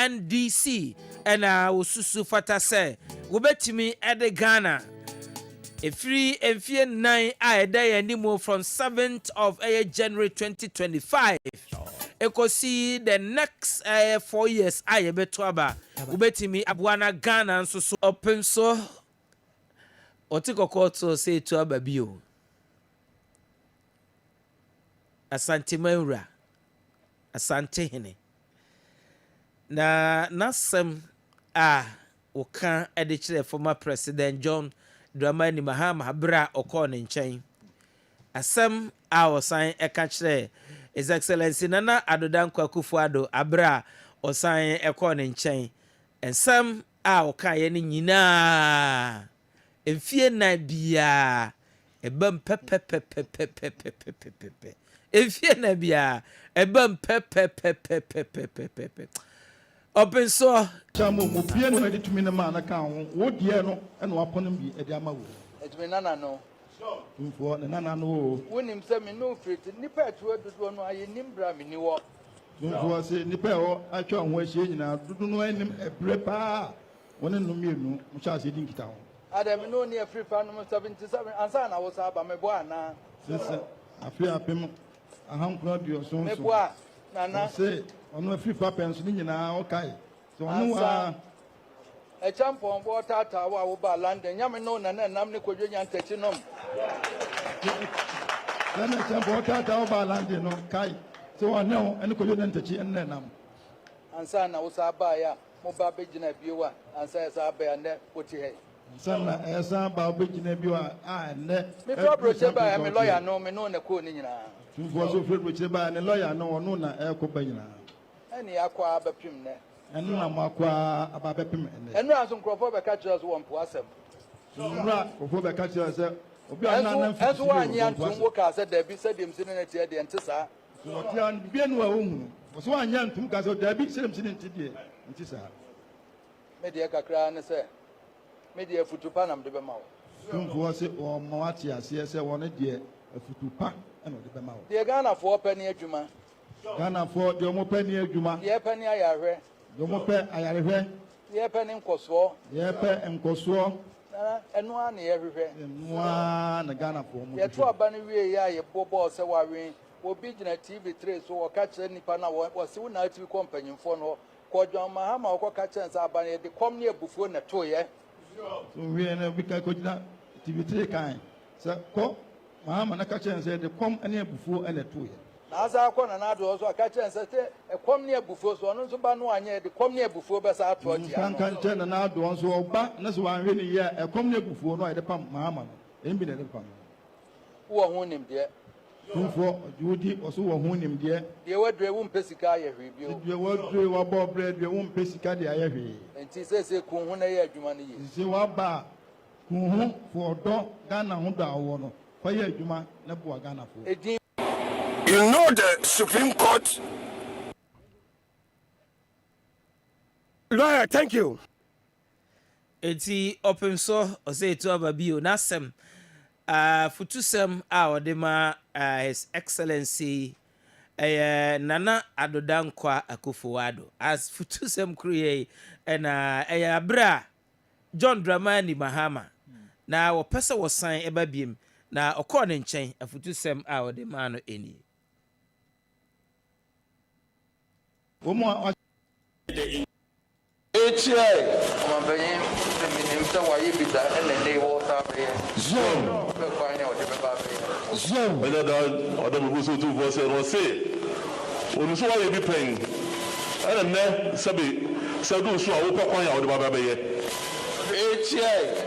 NDC and ususu fata say wobetimi ede Ghana free enfie 9 a day anymore from 7th of January 2025 ekosi the next 4 years aye beto aba wobetimi abwana Ghana nso so open so otikoko to say to aba bio asante mawura asante hene na nasem woka ede kire former president John Dramani Mahama bra okone nchen asem osan eka kire His Excellency Nana Adodan Kwakufuado abra osan ekone nchen ensem oka ye ni nyina emfie na bia ebam pepepepepepepepepe efie na bia ebam pepepepepepepepe open so chamo mo bia no edi tumi na ma na ka ho wo die no e no apono bi e di ama wo edumi nana no mfo na nana no wonim se me no friti nipa etuo dodo no aye nimbra me ni wo mfo se nipa ho atwa ho ahie nyina dodo no anim ebre pa woni no mienu mo cha se di nkita ho adam no ne free fa no 77 ansa na wo sa ba me bo ana sese afi apem ahankura dio so me bo a nana se ono free fa penso ni nyina o kai so ono wa e champion bo tata wa wo ba London nyame no na nam ne kodwo nya ntachi nom na champion tata wo ba London no kai so ono ene kodwo nya ntachi enne nam ansa na wo sa ba ya mo ba begina biwa ansa ya sa ba ya ne woti he sana esa ba begina biwa ne me pro broche ba ya me lawyer no me no na ko ni nyina mfo so fre broche ba ne lawyer no ono na e ko ba nyina eni akwa abapim ne enu na makwa ababepim ene enu aso nkrofo be ka kire so won asem nra kofo be ka kire se obi ana na mfi eso anyi antum wo ka se da bi se dem sine na tie de ente sa so ti an bi enu a ohunu so anyi antum ka se da bi se dem sine ente de ente sa me de kakra ne se me de futupa na mde be ma wo mfo se o ma ati ase se won de futupa ena de be ma wo de Ghana fo pani adwuma Ghana fo de mo pani adwuma de pani ayahwe de mo pe ayarehwe de pani nkoso de pe nkoso enu a na ye hwehwe enu a na Ghana fo mo ye to aba ne wie ya ye bobo se wawe obi gina TV3 so wo ka kire nipa na wo se wo na TV companyfo no ko John Mahama wo ka kire nsa aba ne de kom ne abufuo na to ye so wie na bi ka ko gina TV3 kan se ko Mahama na ka kire nsa de kom ne abufuo na to ye na asa akọ na do so aka kire nsa te ekom ne abufuo so no nso ba no anya de kom ne abufuo be sa ato tia kan kan kire na do nso oba na so wan hwe ne ye ekom ne abufuo no ye de pam Mahama no embi na de pam wo ho nim de mfo judi oso wo ho nim de wadre wo mpesika ye hwebio de wadre wa bo bread de wo mpesika de aye hwe enti se kun ho na ye adwuma no ye se wa ba kun ho fo do Ghana ho do awo no fa ye adwuma na bo Ghana fo You know the Supreme Court. Lawyer, thank you. Eti open so ose to ababio nasem futusem odema His Excellency Nana Adodan Kwakufuado as futusem kriye na abra John Dramani Mahama na wo pese wo san ebabiem na okọ ne nchen afutusem odema no eni Omo HI omabanye minimta wa yibita ene wo tabe Zone. be kwanya o de be ba be Zone. Whether that other people so to voice or say. Onu so wa ye bi pen. Ana ne sabi sadu so a wo kwa kwanya o de baba be ye. HI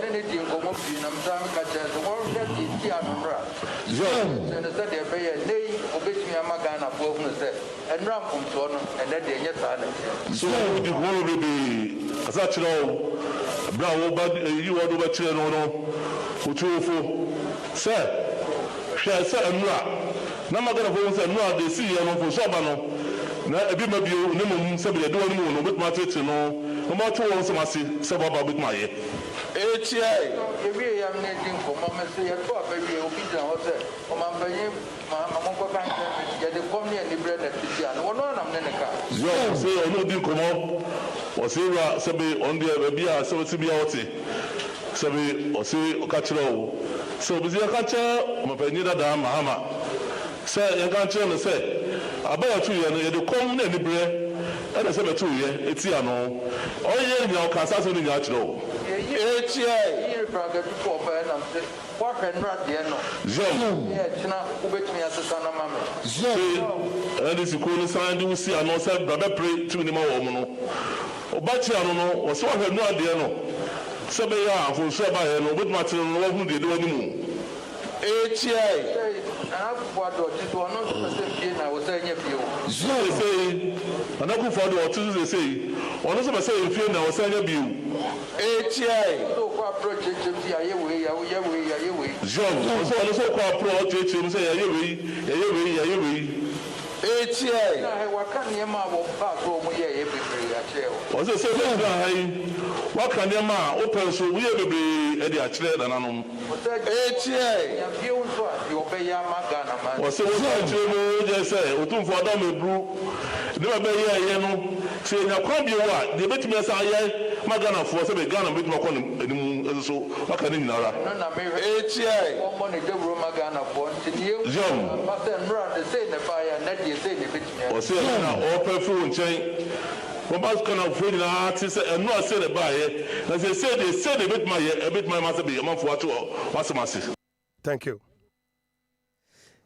ene di ngomo bi na mta ka che so wo de di anura Zone. se se de be ye nei obetumi amagana fo hu se enra mfumso no ene de enye sa na So the whole be as a chiro bra wo ba you wo do ba chiro no no otufo say hwe say enra na magana fo say enra de si ye no fo so ba no na ebi ma bio ne mum se be de wo no no betuma tete no no ma to won se ma se se ba ba betuma ye HI ebi ya ne din ko ma se ye to abawi obi dan ho se o ma banye ma mo ko kan ye de kom ne ni bre na titi an wono na me ne ka yo say ono di komo Osira Sabi on the Babia, so it's Bioti. Sabi Osi Okachro. So Bizia Kacha, Mapenida Dam Mahama. Say, you can't tell me, say, about 2 years, you come in the bread, and I said 2 years, it's here no. Oh, yeah, you know, Kansas only got to know. It's here, brother, before Ben, what can not the end of? Zoom. Yeah, China, who bet me as a son of mamma. Zoom. And this is cool, sign, you see, and also, brother, pray to the Mahomo. Obachi, I don't know, or so I have no idea, no. Sabaya, for Sabaya, no, but material, who did do anymore. HI. What do you want to say? I was saying, if you say, and I go for the autism, say, or not say, if you know, saying, if you HI. So, what project John, so called project, say, HI. What can you back home here every was it say, what can you open so we have be at the actual and anon? HI. You obey your magana. Was it what you just say, Utum for Dom Brew? Never be here, you know. Say, now come be what? The bit me as I magana for some gun and bit more con so what can you know? HI. One money the room magana for John. But then run the same fire and that you say the bit me. Or say, open phone chain. About kind of feeling artists and not say the buyer. As they said a bit my master be a month for what's massive. Thank you.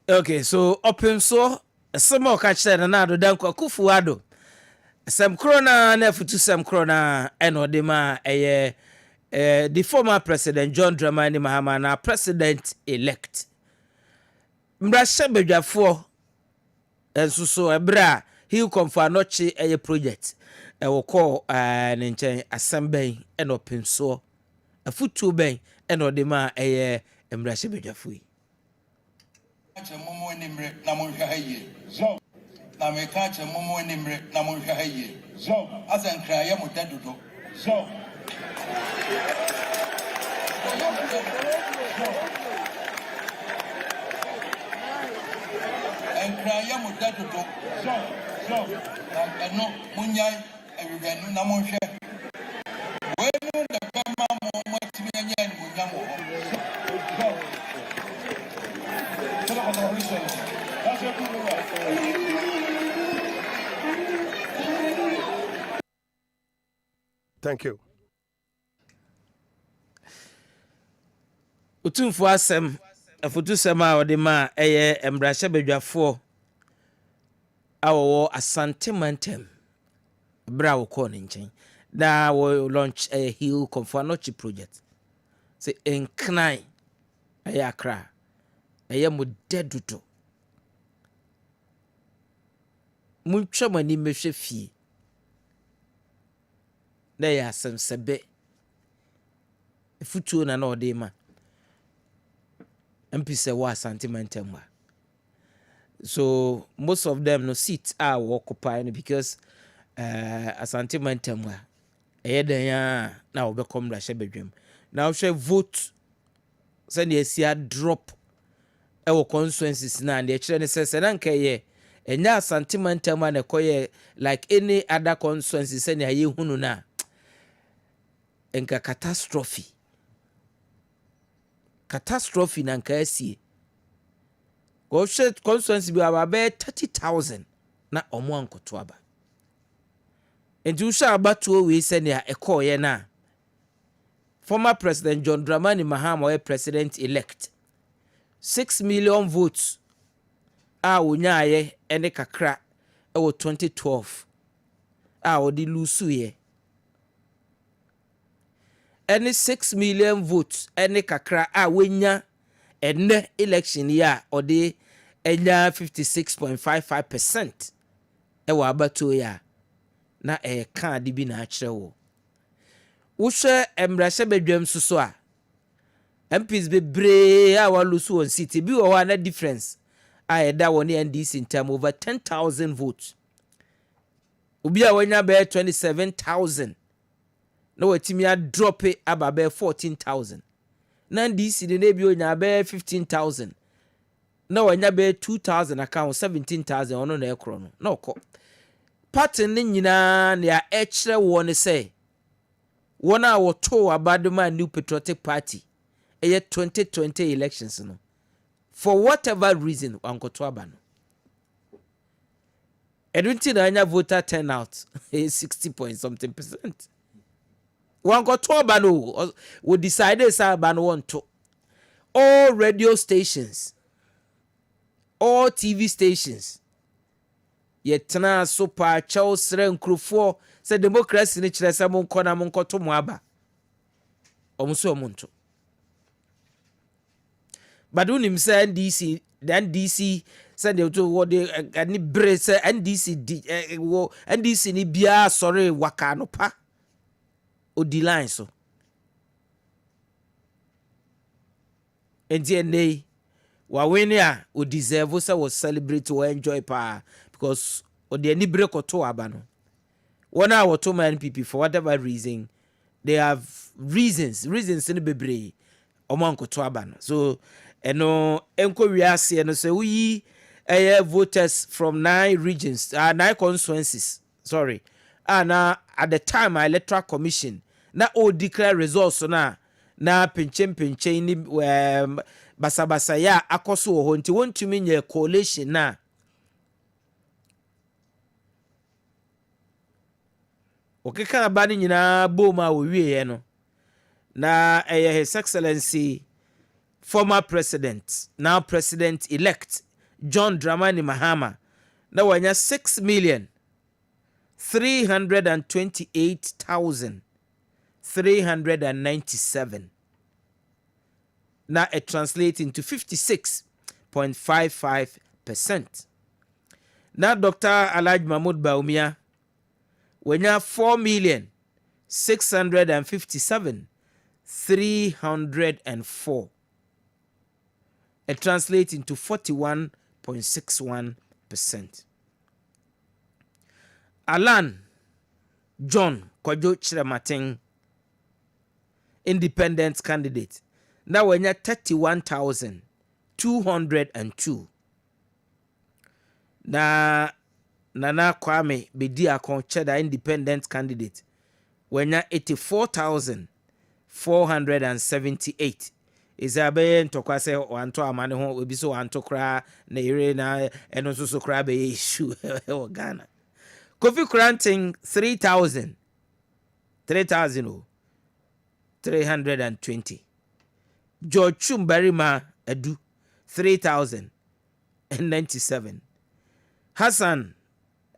Okay, so open so some more catch that another danko kufuado. Some corona never to some corona and odema the former president John Dramani Mahama na president elect. Mbrasha bedwafo enso so ebra he confirm noche project. I will call an enchant assembly and open so a foot too bang and or the ma a embrace bejafui. Momo nimre namunkahaye. Zo. Na me catch a momo nimre namunkahaye. Zo. As an cry mudadudo. Zo. And cry mudadudo. Zo. Zo. And no munyai. Everybody namun share. When the Bama went to me again, Thank you. Utumfo asem afutu sema odema embrasha bedwafo awo asante mantem bra wo ko nchen na wo launch a hill confornochi project say enkran ayakra mo deduto muntwa mani mehwe fie na ya asem sebe futuo na odema mpise wa sentimental. So most of them no seats are occupying because asante mantamwa eyeden ya na obekom la shebedwem na wo vote send ye drop e wo constituencies na and e kire ne sese na nkaye enya asante mantamwa na koye like any other constituency send ye hunu na enka catastrophe na nka asie go constituency bi ababe 30,000 na omo ankoto aba. Enti usha abatuo we send ya ekoye na former president John Dramani Mahama we president elect 6 million votes a wonyaye ene kakra e wo 2012 a odi lusu ye ene 6 million votes ene kakra a wonya ene election ya odi enya 56.55% e wo abatuo ya na kan de bi na akire wo hwe emrahye bedwam suso a MPs bebre a walusu on city bi wo na difference a eda wo ne NDC in term over 10,000 votes obi a wanya be 27,000 na watimi a drop aba be 14,000 na NDC de na bi onya be 15,000 na wanya be 2,000 account 17,000 ono na ekro no na okọ pattern ne nyinaa ne a ɛkyerɛ wɔ ne sɛ wɔn a wɔtoo abadoma New Patriotic Party ɛyɛ 2020 elections no for whatever reason wankɔto aba no ɛno nti na anya voter turnout 60 point something percent wankɔto aba no we decided sɛ aba no wɔnto all radio stations all TV stations yɛtena so pa kyɛw srɛ nkurɔfoɔ sɛ democracy ne kyerɛ sɛ monkɔ na monkɔto mo aba ɔmo so ɔmo nto but wonim sɛ NDC sɛ de to wɔde ani bere sɛ NDC ni biara sɔre waka no pa odi line so enti ɛnɛ wawene a o deserve sɛ wɔ celebrate or enjoy pa because ɔde ani bere kɔto aba no wɔn a wɔto ma NPP for whatever reason they have reasons no bebree ɔmo ankɔto aba no so ɛno ɛnkɔ wiase no sɛ woyi voters from 9 regions 9 constituencies sorry na at the time Electoral Commission na all declare results na pinchen ni basabasa ya akɔso wɔ hɔ nti wɔntumi nyɛ coalition na okeka aba ne nyinaa bom a wɔwie no na His Excellency former president now president elect John Dramani Mahama na wanya 6,328,397 na it translates into 56.55%. na Dr. Alhaji Mahmoud Bawumia wanya 4,657,304. It translates into 41.61%. Alan John Kojo Chiramating, independent candidate, now we're at 31,202. Na Nana Kwame Bediakon Cheddar, independent candidate, we're at 84,478. Isabe ntokwa se wanto amane ho obi so wanto kra na ire na eno so kra be issue o Ghana. Kofi Granting 3,320. George Chumbarima Adu 3,097. Hassan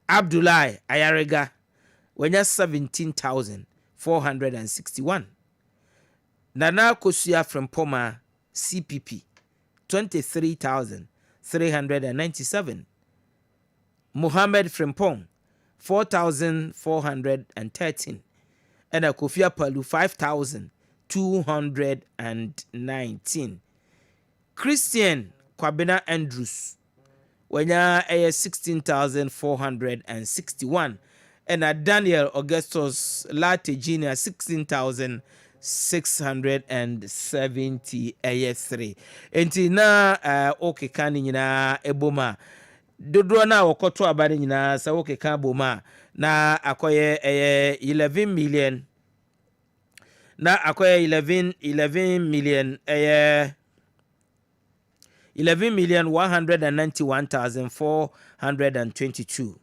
Abdullahi Ayarega wenya 17,461. Nana Kosua from Poma CPP 23,397. Mohammed Frimpong 4,413. And Akofia Palu 5,219. Christian Kwabena Andrews wenya 16,461. And Daniel Augustus Latte Jr. 16,670 enti na okeka ni nyina eboma dodo na wokoto abade nyina sa okeka boma na akoye 11 million na akoye 11 million 191,422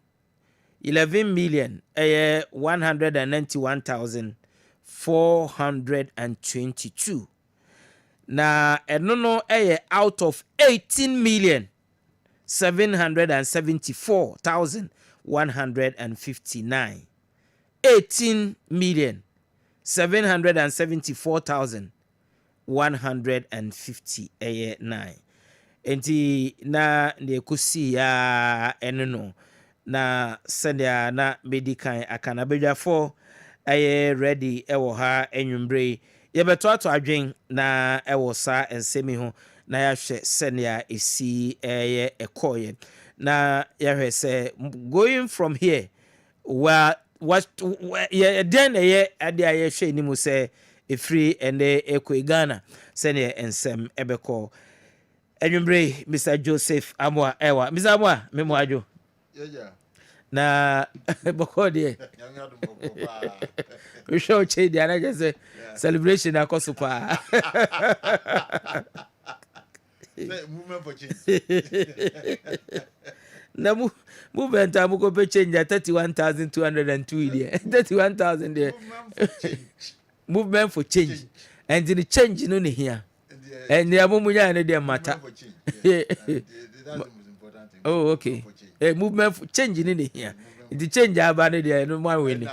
11 million 191,422. Na enono out of 18,774,159. 18,774,159. Enti na nekusi ya enono na sendia na medikan akana bedwafo ready ewo ha enwumbre yebeto ato adwen na ewo sa ensemi ho na yahwe senia esi ekoye na yahwe se going from here what then ade ayehwe ni mu se efri ende ekoi Ghana senia ensem ebeko enwumbre Mr. Joseph Amwa ewa Mr. Amwa memo ajo yeah na bokode we show change and I just say celebration akoso pa movement for change. na movement am go be change 31,202 there 31,000 there movement for change and the change no here and the amunya no dey matter oh okay movement for change in here the change aba no dey no one win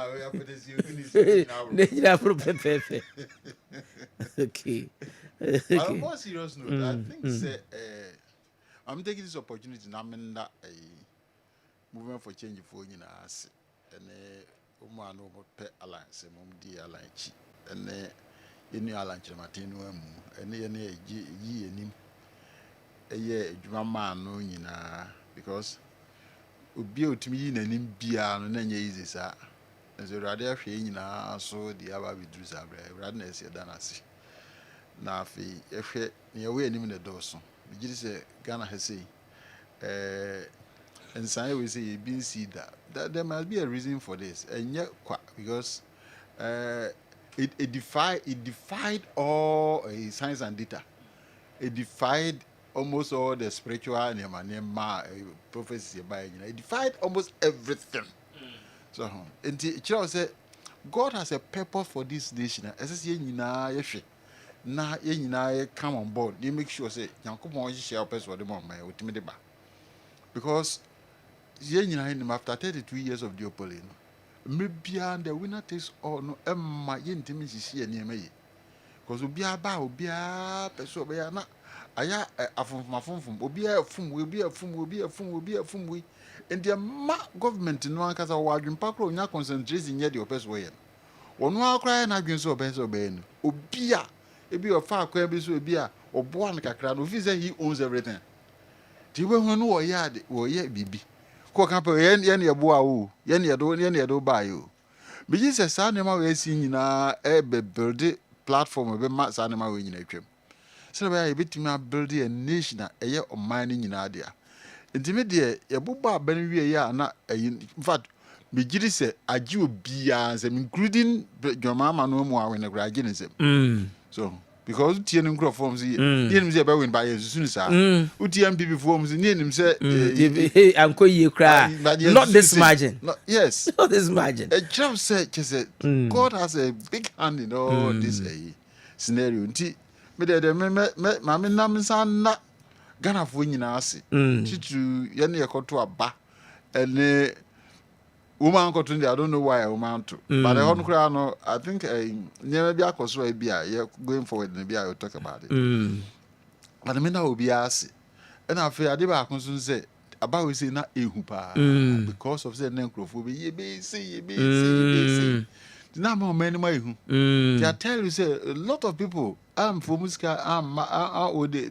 okay On a more serious note, I think I'm taking this opportunity now. I'm that movement for change for you know, and woman over pet alliance, D alliance, and any alliance, Martin, and any ye and him a year, Jumama, no, you know, because be to me in an imbia and then easy, sir. As a rather saying, so the other withdrew, rather than us. Na fi ehwe ne we anim na dawso bigiri se Ghana has say and say we say been see that there must be a reason for this and yet because it defied all science and data. It defied almost all the spiritual and prophecy by it defied almost everything. So it say God has a purpose for this nation as na ye nyina come on board. They make sure say Yankopon share person the mom my ultimate ba. Because ye nyina him after 32 years of duopoly no. Maybe the winner takes all no emma ye ntimi sisi ene ema ye. Because obia ba obia person obia na aya afumfum obia fum we and the ma government no ankasa wadwen pakro nya concentration ye the person we. Onu akra na adwen so person obia no. Obia ebi o fa akwa bi so ebi a obo an kakra no fi say he owns everything. Ti we hu no wo ye bibi. Ko kan pa ye ne bo a wo, ye ne do ba yo. Bi Jesus sa ne ma we si nyina e be build platform be ma sa ne ma we nyina twem. So ba ye bitimi build a nation a ye o man nyina dia. Ntimi de ye boba ban wie ya na in fact me giri se agi obi a including Jomama no mo a we na gra agi ne sem. So because TN grow forms here, him say win by as soon as UTM people forms near him say Uncle you cry. Not this margin. Yes. Not this margin. A job said God has a big hand in all this scenario. Nti me de me nam san na Ghana fo nyina ase. Chitu ye na yekoto aba ene woman got I don't know why a woman to. But the whole crowd, no, I think never be a cause or going forward and I will talk about it. But I mean, that will be asked. And I feel I did not say about we say not a hooper because of the necrophobia. Ye be see. The number of many they tell you say a lot of people for Muska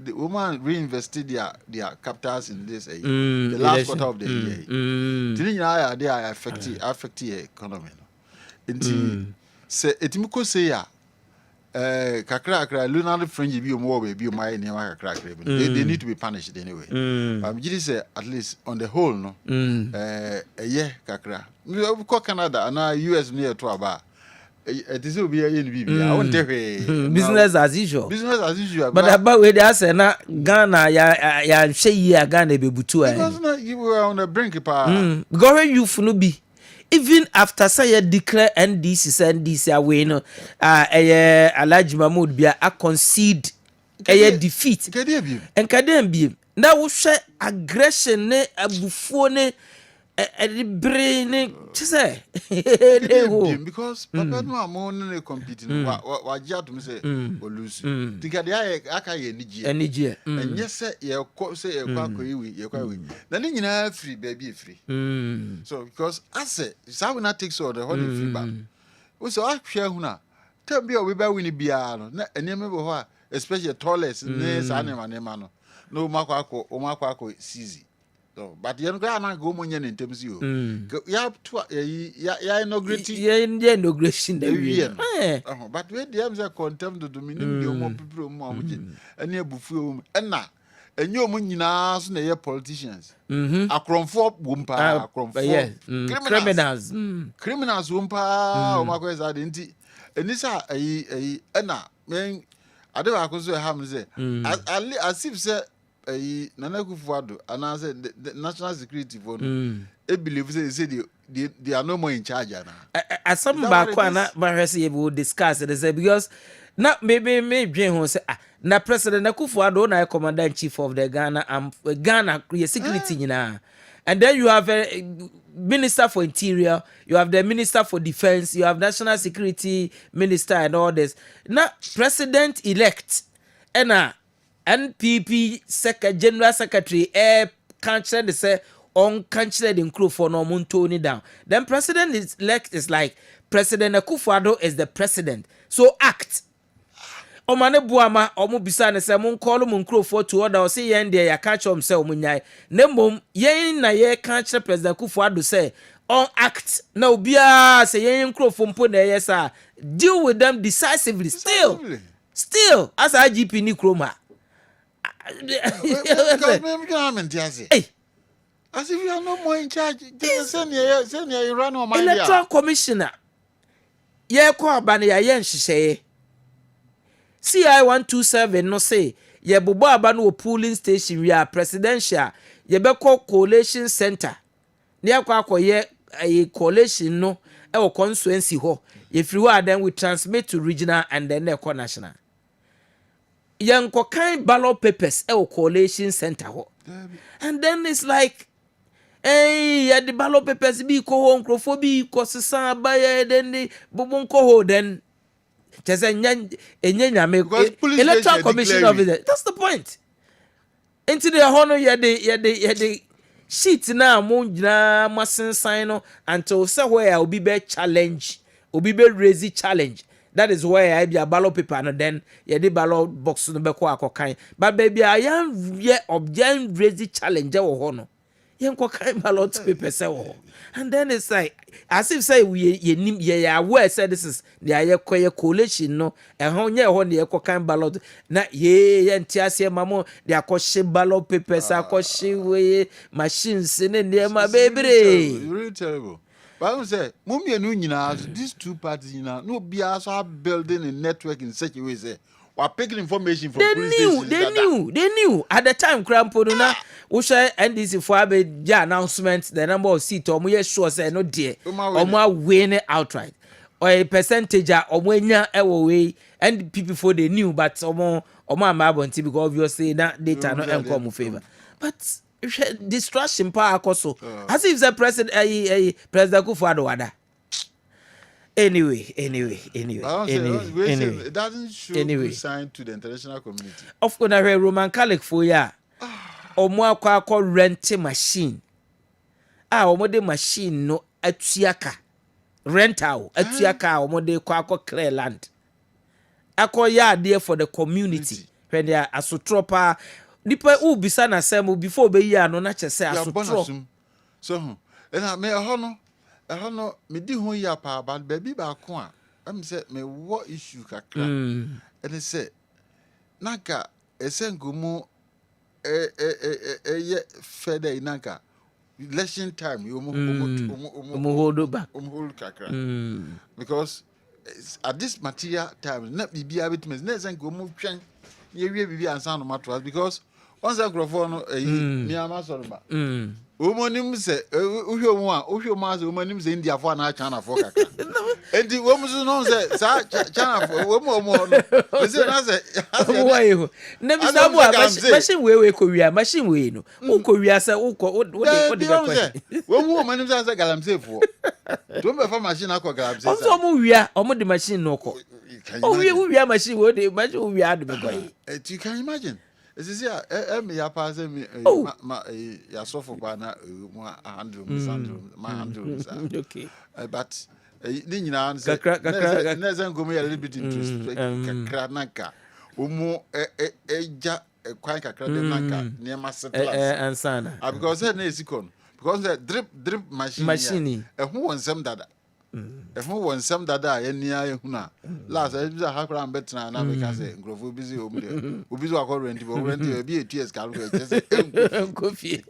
the woman reinvested their capitals in this the last quarter of the year. They are affecting the economy. Say etimiko say ya kakra lunar fringe be more baby my name kakra they need to be punished anyway. But you say at least on the whole no a year kakra. We call Canada and US near to about. It is will be a I won't tell business as usual. Business as usual. But about where they say na Ghana ya say ya Ghana be butu because you were on the brink pa. Go you no be. Even after say declare NDC away no Alhaji Mahmoud Bia a concede defeat. And kadem bi. Na wo hwe aggression ne abufuo ne brain say because papa no amon na competing wa gia to me say o lose tika de aka ye nige and yes say ye say ye kwa we na ni nyina free baby free so because I say so we not take so the whole free back we so ahwe hu na tell be we ba win bia no na eneme bo ho especially toilets ne sa ne ma no makwa seize. So, but you don't go money in terms you. Ya inauguration but we dem say contempt to minimum the more people and near buffet and na and you nyina so na ye politicians. Akromfo wumpa, akromfo. Criminals. Criminals wumpa, o mako is adenti. Enisa ena men ade ba ko so ham say as if say Nana Kufuado and say the national security for no believe say they are no more in charge now. As some back one we will discuss it because not maybe dream say na President Kufuado na commander in chief of the Ghana security and then you have a minister for interior, you have the minister for defense, you have national security minister and all this. Now president elect and NPP general secretary cancer they say on cancer the crew for no moon down. Then president elect is like President Akufo-Addo is the president. So act. Omane buama omu bisa ne se mon call mon crew for to order or say yen there ya catch him say omunyai. Nembom yen na ye cancer President Akufo-Addo say on act. Na obia say yen crew for mpo na yes deal with them decisively. Still as IGP ni kroma. Hey. As if you are no more in charge. Send you run on my Electoral Commissioner. Ye ko abane ya yen hihye. CI 127 no say ye bobo aba no polling station we are presidential ye be call coalition center. Ne akwa ye coalition no e wo constituency ho. Ye free wa then we transmit to regional and then e national. Young kind ballot papers coalition center ho. And then it's like hey the ballot papers be ko home crofobia ko sesa ba then the bobon ko ho then Electoral Commission of it. That's the point. Into the honor ye the sheet now mo mustn't sign until somewhere will be challenge will be raise challenge. That is why I be a ballot paper and then ye the ballot box no be ko akokan. But baby I am ye object raise challenge or honor. Yen ko kind ballot paper say and then it's like as if say ye aware say this is the aye coalition no and how nye ho ne ko kind ballot na ye ntiase mamo the akoshe ballot papers akoshe we machines ne ma bebre really terrible. But I say mumienu nyina these two parties nyina no be also building a network in such a way say we're picking information from police stations. They knew at the time Crampo na we share NDC for a announcement the number of seats or more sure say no dear or more win outright or a percentage or when ya away and people for they knew but or more mabonti because obviously that data no come favor but distraction power also as if the president President Akufo-Addo wada. Anyway. It doesn't show good sign to the international community. Of course, I Roman Catholic for ya. Omo akwa rent machine. Omo de machine no atuaka. Rental atuaka omo de kwa clear land. Akwa ya there for the community. When they are asotropa. Nipa u bisa na sem before be ya no na chese asotro. So, and me no me di ho ya pa but baby ba ko a am say me what issue kakra and they say naka esengumu ye further inaka election time you hold back kakra because at this material time na bibia betime na esengumu twen ye wie bibia ansa no matter because once a grofo no ni ama so ba womonim se uhwomu az womonim se India fo na China fo kaka enti womuzu no se sa China fo womu no se na se why ho na bi sa bo machine we ko wia machine we no wo ko wia se wo de womu womonim se galamsey fo to be fa machine akọ galamsey so omu wia omu de machine no ko wia machine we de machine wia de be ko you can imagine. Is ya ya pass me ya suffer by na 100 okay but ni nyina say na say go me a little bit interest kakra nanka omo eja kwan kakra de nanka ne ma settlers ansana because na esikon because the drip machine e ho wonsem dada If we want some that die near Huna, last I was a hacker and better and I can say, Grove busy over there. Who busy or rent be a tears calculator. Coffee.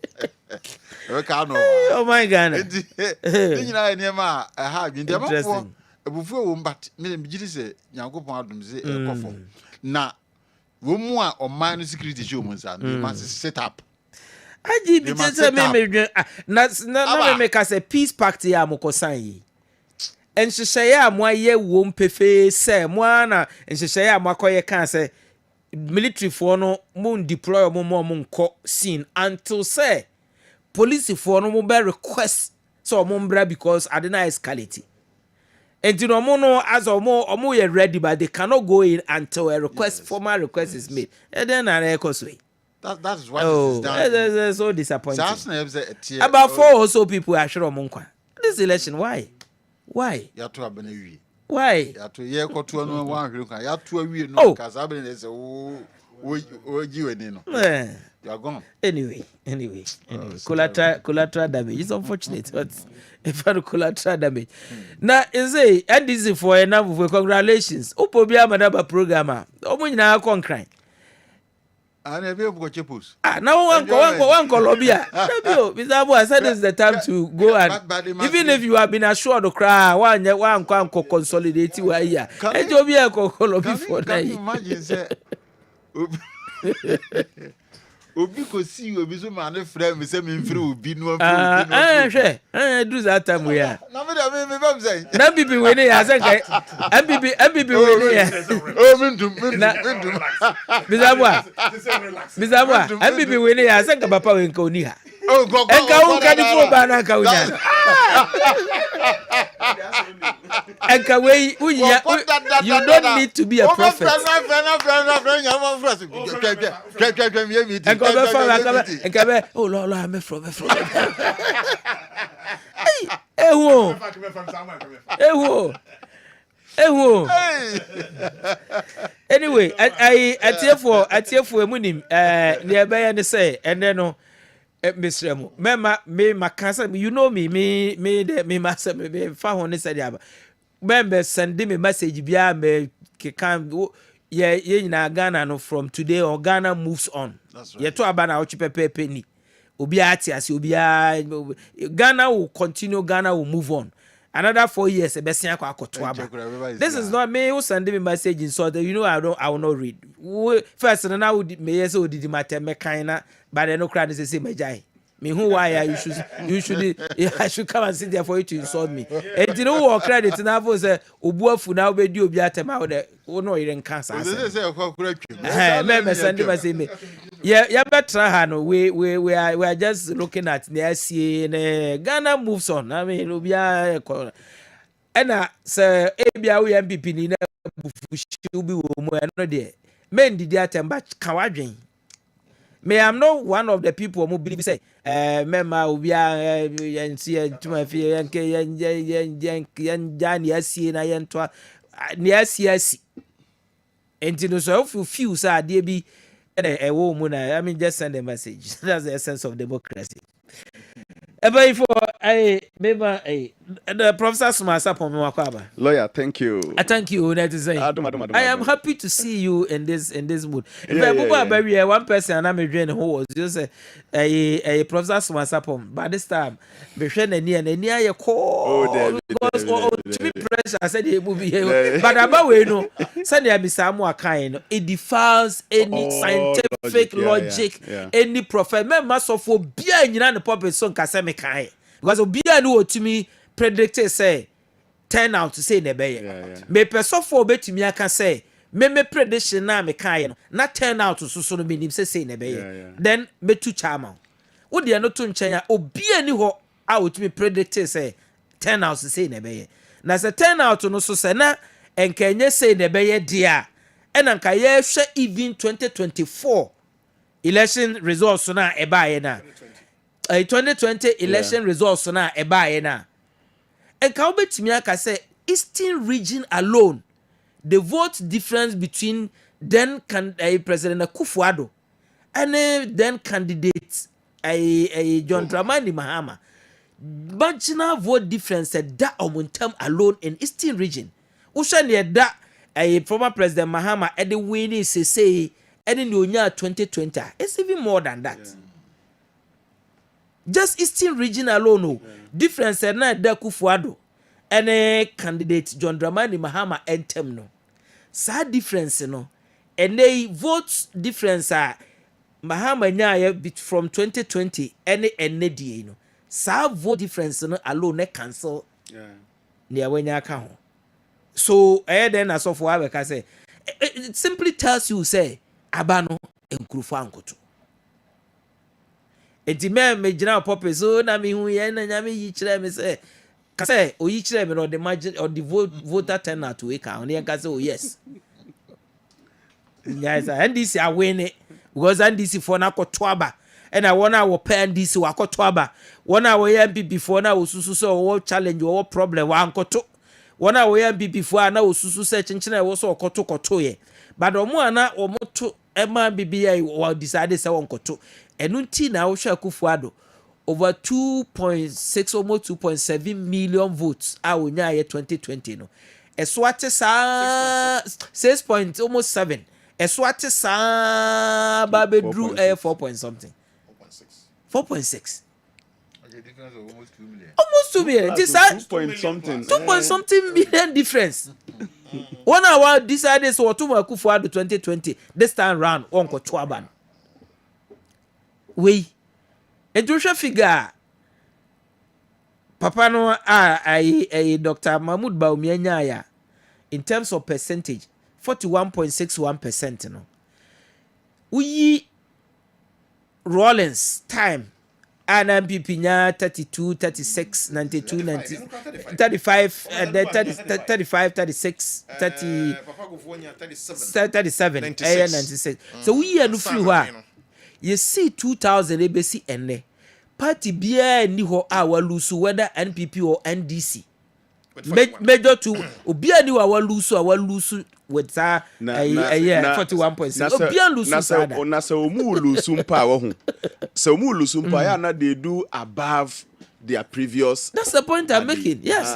Oh my God. You know, near my a hag in the Interesting. before, but me and Biddy say, Yanko Pardon say, a coffin. Now, one or minor security humans and they must set up. Aji bi tete me na me ka say peace pact ya mokosan yi. Enhyehyeye a mo aye wo mpefe se mo ana enhyehyeye a mo akoye kan say military for no mo deploy mo nko scene until say police for no mo be request so mo mbra because I didn't escalate. And you know no as omo ye ready but they cannot go in until a request formal request is made. And then I way. That's what is done. That's so disappointing. So about 4 or so people are sure Monkwa. This election, why? Why? You have to have been Why? You have to hear to no one look. You have to we no because I've been as you and you are gone. Anyway. Collateral damage. It's unfortunate, but if I collateral damage. Now, is it and this is for a number of congratulations. Upobia Madaba programmer. Omo nyina kon cry. I never got your post. Now one Colombia. I said this is the time to go and even if you have been assured to cry, one consolidate you here. And you'll be a Colombia for that. Imagine, say, Obi ko see you, Obi so man friend me say me free Obi no do that time we are. Na me bam say. Na bibi we ne ya say kai. MBB we ne ya. Oh me ndum. Bizabwa. MBB we ne ya say ka papa we nka oni ha. Oh go. Enka u ka di fo ba na ka unya. Enka we you don't need to be a prophet. Oh Lord, I'm from. Anyway, I tear for munim nearby and say, and then no, Mr. Mema, me, my cousin, you know me, master, me, found on this idea. Remember, send me message, be me, can. Yeah, na Ghana no from today or Ghana moves on. That's right. Yeah, to abana ochipepe penny. Obiati as Ghana will continue, Ghana will move on. Another 4 years, a best this is not me who send me message in so that you know I will not read. First, and now may so did matter me kinda, but I no crowd is say my jai. Me who why you should I should come and sit there for you to insult me. And you know what credit now for say obuafu now be di obi atema de wo no ire nka sa. Me send me say me. Yeah better ha no we are just looking at the SCA Ghana moves on. I mean obi a ena say ebia we MPP ni na bufu bi wo mo no de. Men didi atemba ka wadwen. Me I'm not one of the people who believe say mema obia yen see tuma fie yen jani asie na yen to ne asie enti no so if you feel say ade bi e wo mu na I mean just send a message. That's the essence of democracy. But for the professor Sumasapon Wakwaba. Lawyer, thank you. I thank you. I am happy to see you in this mood. One person I'm who was just a professor Sumasapon. By this time, be near your call. To be pressure, I said it will be here. But about we know, Sunday I be somewhere kind. It defies any scientific logic, any prophet. Remember, so for beer in the puppet song Kaseme Kai. Because beer no to me predicted say turnout to say nebeye. Me person for bet me I can say me prediction na me kai no na turnout to so no menim say nebeye. Then me tu chama. Wo de no to nchen obi ani ho a wo to me predicted say turnout to say nebeye. Na say turnout no so say na enkenye say nebeye dia. And anka ye hwe even 2024 election results na ebaye na 2020 election results na ebaye na enka obetimi aka say Eastern region alone the vote difference between then President Akufo-Addo and then candidate John Dramani Mahama marginal vote difference that omuntam alone in Eastern region. Usha near that a former President Mahama at the winning say and in the year 2020. It's even more than that. Yeah. Just Eastern region alone, no difference and not da Kufuado. Any candidate John Dramani Mahama entem no. Sad difference no. And they vote difference Mahama nyaya from 2020 any die no. Sad vote difference no alone ne cancel. Yeah. Near when you come. So then as of what I say, it simply tells you say abano enkrufu ankoto. Enti me gyina pop so na me hu ye na nya me yi kire me say ka say o yi kire me no the margin or the voter turnout we ka on ka say oh yes. Guys and this are winning because NDC for na koto aba and I wanna wo pay NDC wa koto aba wanna wo MP before na wo susu so wo challenge wo problem wa ankoto wanna wo MP before na wo susu say chinchina wo so koto ye but omo ana omo to ema bibia wo decide say won koto enunti na wo hwa Kufuado over 2.6 almost 2.7 million votes a wonya ye 2020 no eswate sa 6 point almost 7 eswate sa babedru 4 point something 4.6 okay, difference of almost 2 million this 2 point something 2 point something million difference. One hour decided so to Kufuado 2020 this time round on Kotuaban. We a Joshua figure Papa no a Dr. Mahmoud Baumianyaya in terms of percentage 41.61% no. We Rollins time and MPP nya 32 36 92 90 35 35 36 30 37 96 so we are no free you see 2000 ABC ene party bia ni ho a wa lose whether NPP or NDC major to obia ni wa lose with 41.6 obia lose sada na so omu lose mpa wa hu so omu lose mpa ya na they do above their previous. That's the point I'm making. Yes.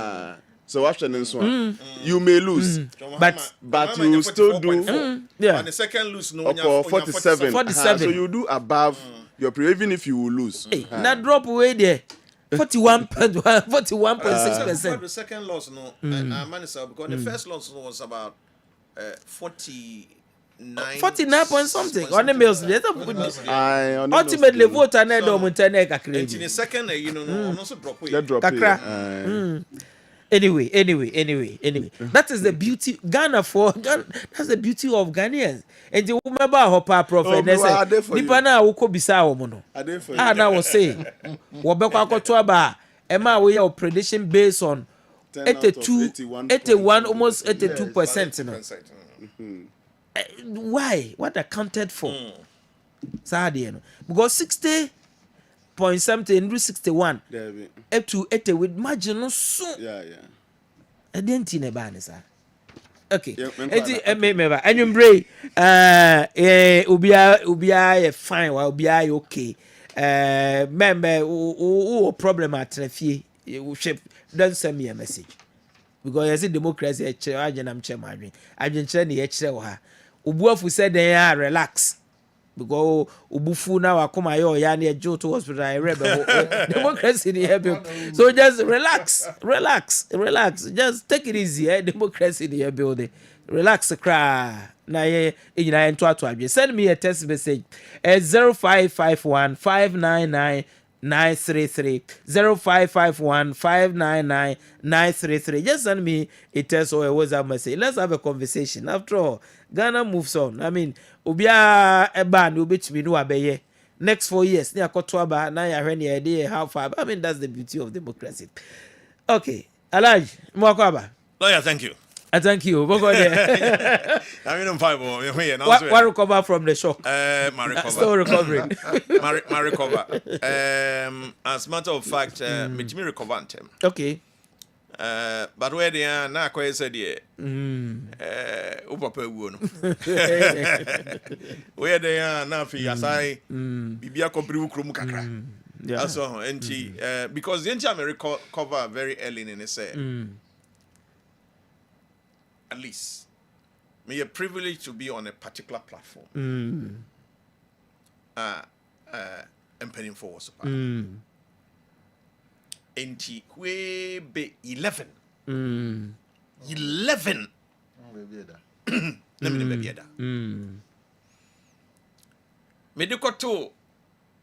So after this one, you may lose, but you still do. Yeah. And the second lose no 47. 47. So you do above your even if you will lose. Hey, that drop away there. 41.6%. The second loss no, Manisa, because the first loss was about 49 point something on the mills. Ultimately, vote and then the second, you know, also drop away. Anyway. That is the beauty Ghana. That's the beauty of Ghanaians. And you remember how prophet nipa na woko bisa wo no. Na was saying, wo be kwa to aba ema we your prediction based on 81 almost 82% no. Why? What accounted for? Sad no. Because 60 point something into 61 up to 80 with margin so I didn't see a ban sir. Okay remember and you bray ubia fine while ubia okay member who problem at refie don't send me a message because I see democracy I am chairman I been training ha ubuafu said they are relax because ubufu now akoma yo ya na ejo to hospital I rebel democracy in here so just relax just take it easy democracy in here building relax cry na ye nyina ento ato adwe send me a text message at 0551 599 933 0551 599 933 just send me a text or a WhatsApp message. Let's have a conversation. After all, Ghana moves on. I mean, obia eba ni obetimi no abeye next 4 years ni akoto aba na ya hwe ni idea how far. I mean, that's the beauty of democracy. Okay, Alaj mwako aba. Lawyer, thank you. I thank you. I mean, I'm fine. What recover from the shock? My recover. Still recovering. My recover. As a matter of fact, me recover. Okay. But where they are now, quite said, Upapa Woon. Where they are now, for Yasai, Bibia Compri Krumukakra. Yeah. So, because the entire cover very early in the say, at least, may a privilege to be on a particular platform. And penning for us. Enti we be 11. 11. Medical to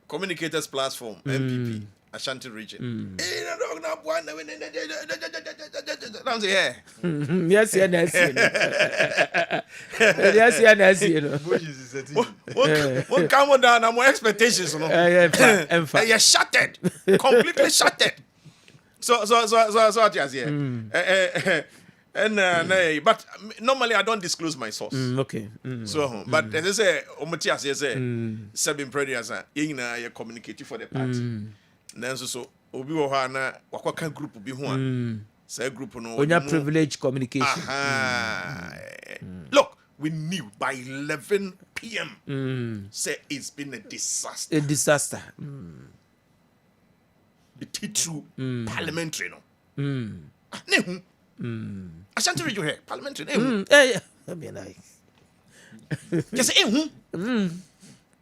communicators platform MPP Ashanti region. Yes, yes, you know. What come down and more expectations, you know. You're shattered, completely shattered. So what you say? But normally I don't disclose my source. Okay. So, but as I say, Omatias, yes, seven prayers are in communicating for the party. Then so Obi Ohana, Waka group be one. Say group no. When you privilege communication. Look, we knew by 11 p.m. Say it's been a disaster. A disaster. The true parliamentary no. Ashanti region here, parliamentary. Yeah, that'd be nice. Just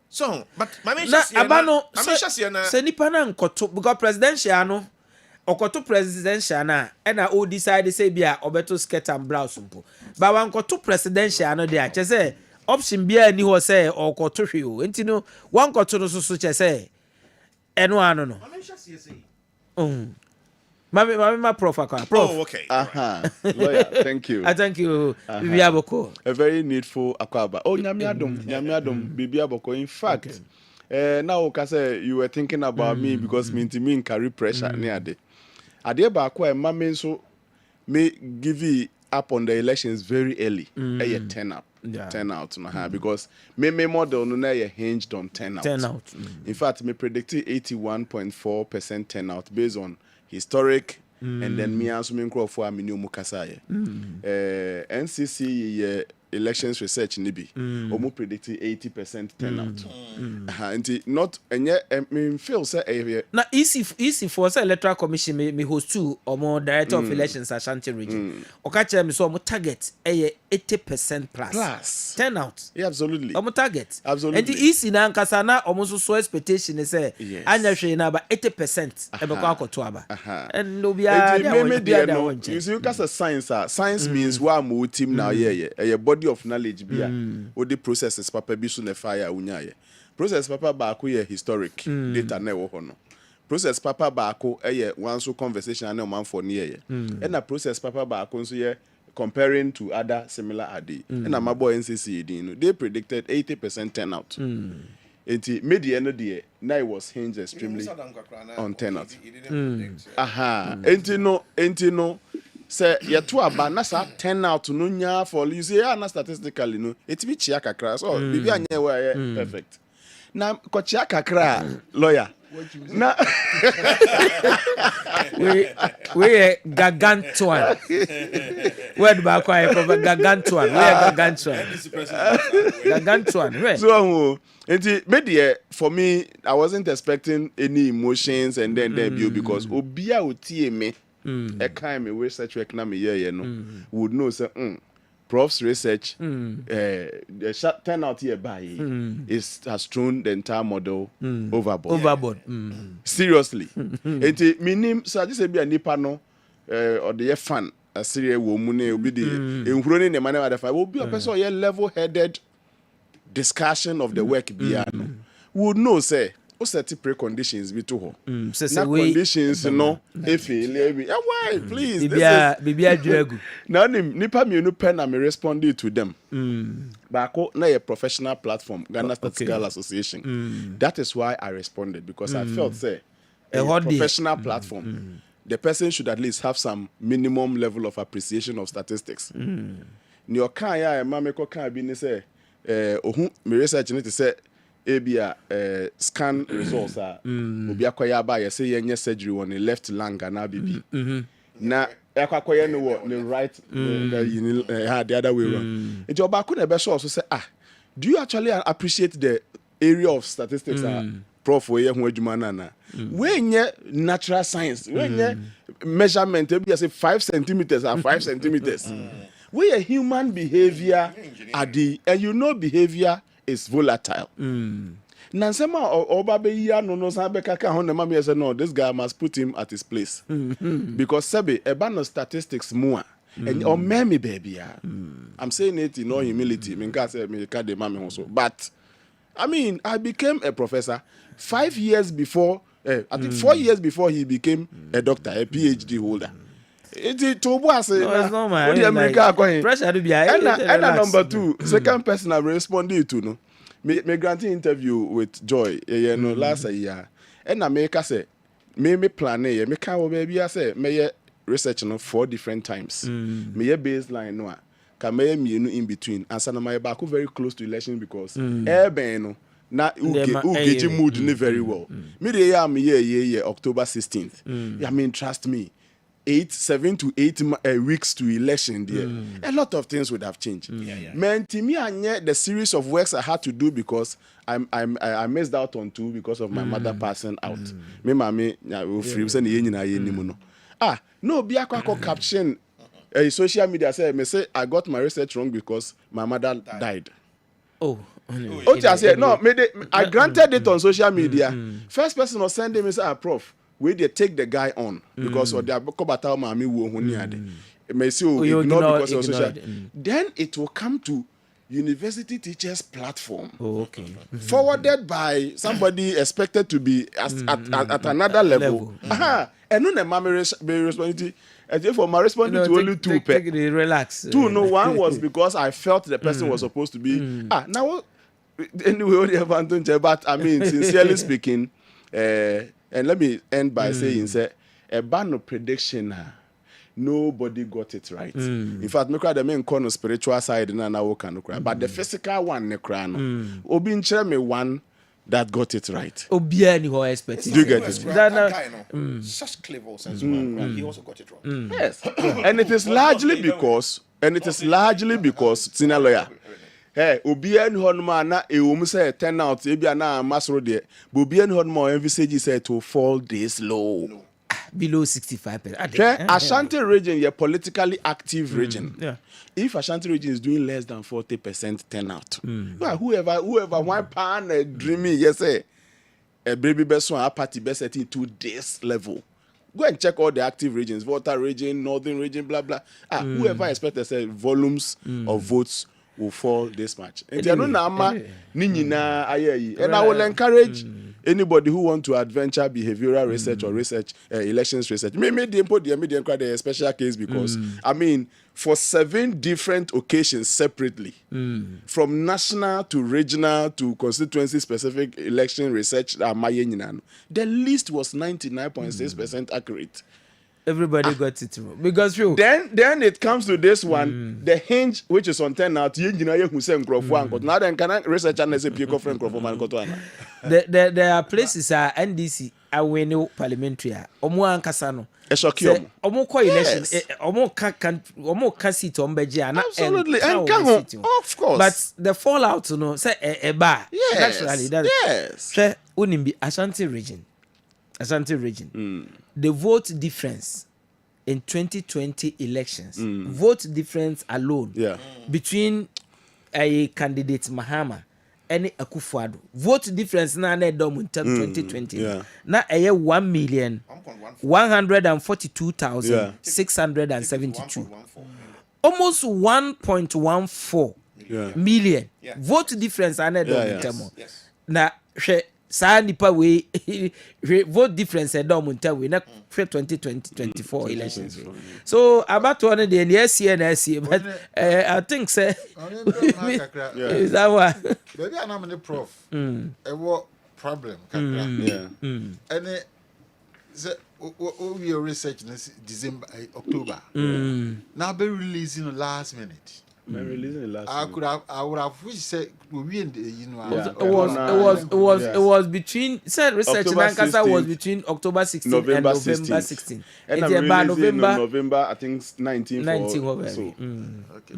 So, but my mention say nipa na nkoto because presidential no okoto presidential na and I decide say bia obeto skirt and blouse mpo. But wan koto presidential no dey che say option bia ni ho say okoto hwe o. Enti no wan koto no so che say eno ano no. my mention say. My prof. Prof. Oh, okay. Lawyer, thank you. I thank you, Bibi Aboko. A very needful akwaba. Oh, Nyamiadum, Bibi Aboko. In fact, now Okase, you were thinking about me because me carry pressure near the. Ade ba kwa mama so may give you up on the elections very early. Turnout. Turnout no because me model no na hinged on turnout. In fact, me predicted 81.4% turnout based on historic and then me also me crop for aminu mukasa NCC elections research nibi omo predicted 80% turnout and not and me feel say na easy for say electoral commission me host two omo director of elections Ashanti region okache me so omo target 80% plus turnout. Yeah, absolutely. Omo target absolutely. And the easy na nkasa na omo so expectation is say anya hwe na ba 80% e be kwa akoto aba and no bia you see because science means wa mo team now a body of knowledge bia o the processes papa bi so na fire unya process papa ba ko historic data na wo ho no process papa ba ko one so conversation na man for near and na process papa ba ko so comparing to other similar ade and na my boy NCC they predicted 80% turnout. Enti media no dey now it was hinged extremely on turnout. Enti no say yeto aba na sa turnout no nya for you say na statistically no it be chia kakra so bibi anya we perfect na ko chia kakra lawyer na we gargantuan word ba kwa gargantuan gargantuan so enti for me I wasn't expecting any emotions and then because obia otie me a kind me research work na me no would know say prof's research the short turnout here by has thrown the entire model overboard. Seriously. Enti minim so just say be a nipa no or the fan a serious woman obi the enhuro ne man na da obi a person level headed discussion of the work no would know say o set preconditions be to her. Na conditions no if why please bibia dwegu na nipa me no pen na me responded to them baako na a professional platform Ghana Statistical Association. That is why I responded because I felt say a professional platform the person should at least have some minimum level of appreciation of statistics. Ni o kan ya ma me ko kan bi ni say ohun me research ni to say ebia scan results obi akoya ba ye say yenye surgery on the left lung na bibi na akoya no wo the right the other way around it oba ko na be so say do you actually appreciate the area of statistics prof we ho adwuma nana we nye natural science we nye measurement e be say 5 centimeters or 5 centimeters we a human behavior and you know behavior is volatile Nansema oba be ya no sabe kaka ho na mama say no this guy must put him at his place because sebe eba no statistics more and or me baby I'm saying it in all humility me can say me ka de mama ho so but I mean I became a professor 5 years before I think 4 years before he became a doctor a PhD holder it to was the America pressure to be and number 2 second person I responded to no me granting interview with Joy no last year and I make say me plan me can baby I say me research no 4 different times me baseline no ka me in between and so my back very close to election because ben no na get mood ni very well me dey am here October 16th I mean trust me 7 to 8 weeks to election there a lot of things would have changed man to me the series of works I had to do because I missed out on 2 because of my mother passing out me mama free say ye nyina ye nimu no no be akwa caption social media say I got my research wrong because my mother died. I granted it on social media. First person was sending me say prof we they take the guy on because of their kobata mami wo huni ade. May say ignore because of social. Then it will come to university teachers platform. Forwarded by somebody expected to be at another level. And no mama responsibility. And therefore my responsibility to only 2 take relax. 2 no one was because I felt the person was supposed to be now anyway but I mean sincerely speaking and let me end by saying say a ban of prediction nobody got it right. In fact, me cry the main corner spiritual side na work and cry, but the physical one ne cry no. Obi nche me one that got it right. Obia ni ho expertise. Do you get it? Such clever sense he also got it wrong. Yes. And it is largely because senior lawyer. Hey, Obia ni honma na say turnout e bia na masro de. Obia ni honma envisage say to fall this low. Below 65%. Ashanti region, a politically active region. If Ashanti region is doing less than 40% turnout, well, whoever one pan dreaming, yes, a baby best one, a party best setting to this level. Go and check all the active regions, Volta region, Northern region, blah blah. Whoever expects to say volumes of votes will fall this much. And I will encourage anybody who want to adventure behavioral research or research elections research. Maybe the special case because I mean for 7 different occasions separately, from national to regional to constituency specific election research, the list was 99.6% accurate. Everybody got it wrong because then it comes to this one, the hinge which is on turnout. Now then can I research and say people friend there are places NDC awene parliamentary omo ankasa no omo ko election omo ka seat ombeje ana absolutely and of course but the fallout no say eba naturally that yes unimbi Ashanti region the vote difference in 2020 elections vote difference alone between a candidate Mahama and Akufo-Addo vote difference na dom in 2020 na 1,142,672 almost 1.14 million vote difference na dom in term na saa nipa we vote difference dom in term we na 2024 elections so about one day yes but I think say is that why baby I'm the prof what problem kakra and say your research in December October now be releasing last minute Releasing the last I week. I would have wished say we in the It was between said research in October Ankasa was 16th, between October 16 November and November 16th. 16. And It's I'm about releasing November November, I think 19 19 so. Okay.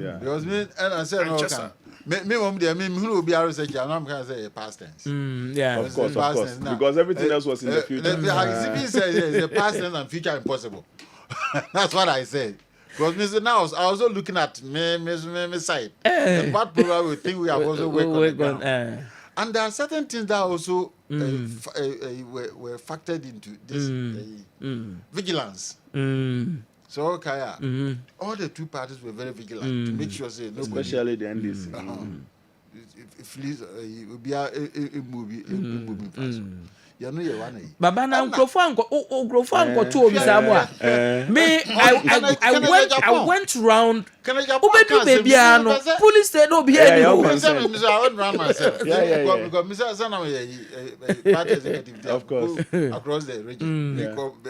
Yeah. Because me and I said no Manchester. can. Me mom there me who will be a research I'm not gonna say past tense. yeah. Of course, Past of course. tense now. Because everything else was in the future. I said the past tense and future impossible. That's what I said. Because Mr. Now I was also looking at me side. And what program we think we have also worked on the ground. And there are certain things that also were factored into this vigilance. So okay, all the two parties were very vigilant to make sure say nobody, Especially the NDC. if it will be a movie person. You know you want it. Baba na nkrofo anko to obi samwa. Me I went round. Can I Obedu baby ano. Police say no be here I anymore. went round myself. Yeah. Because Mr. Sana party executive Of course. across the region.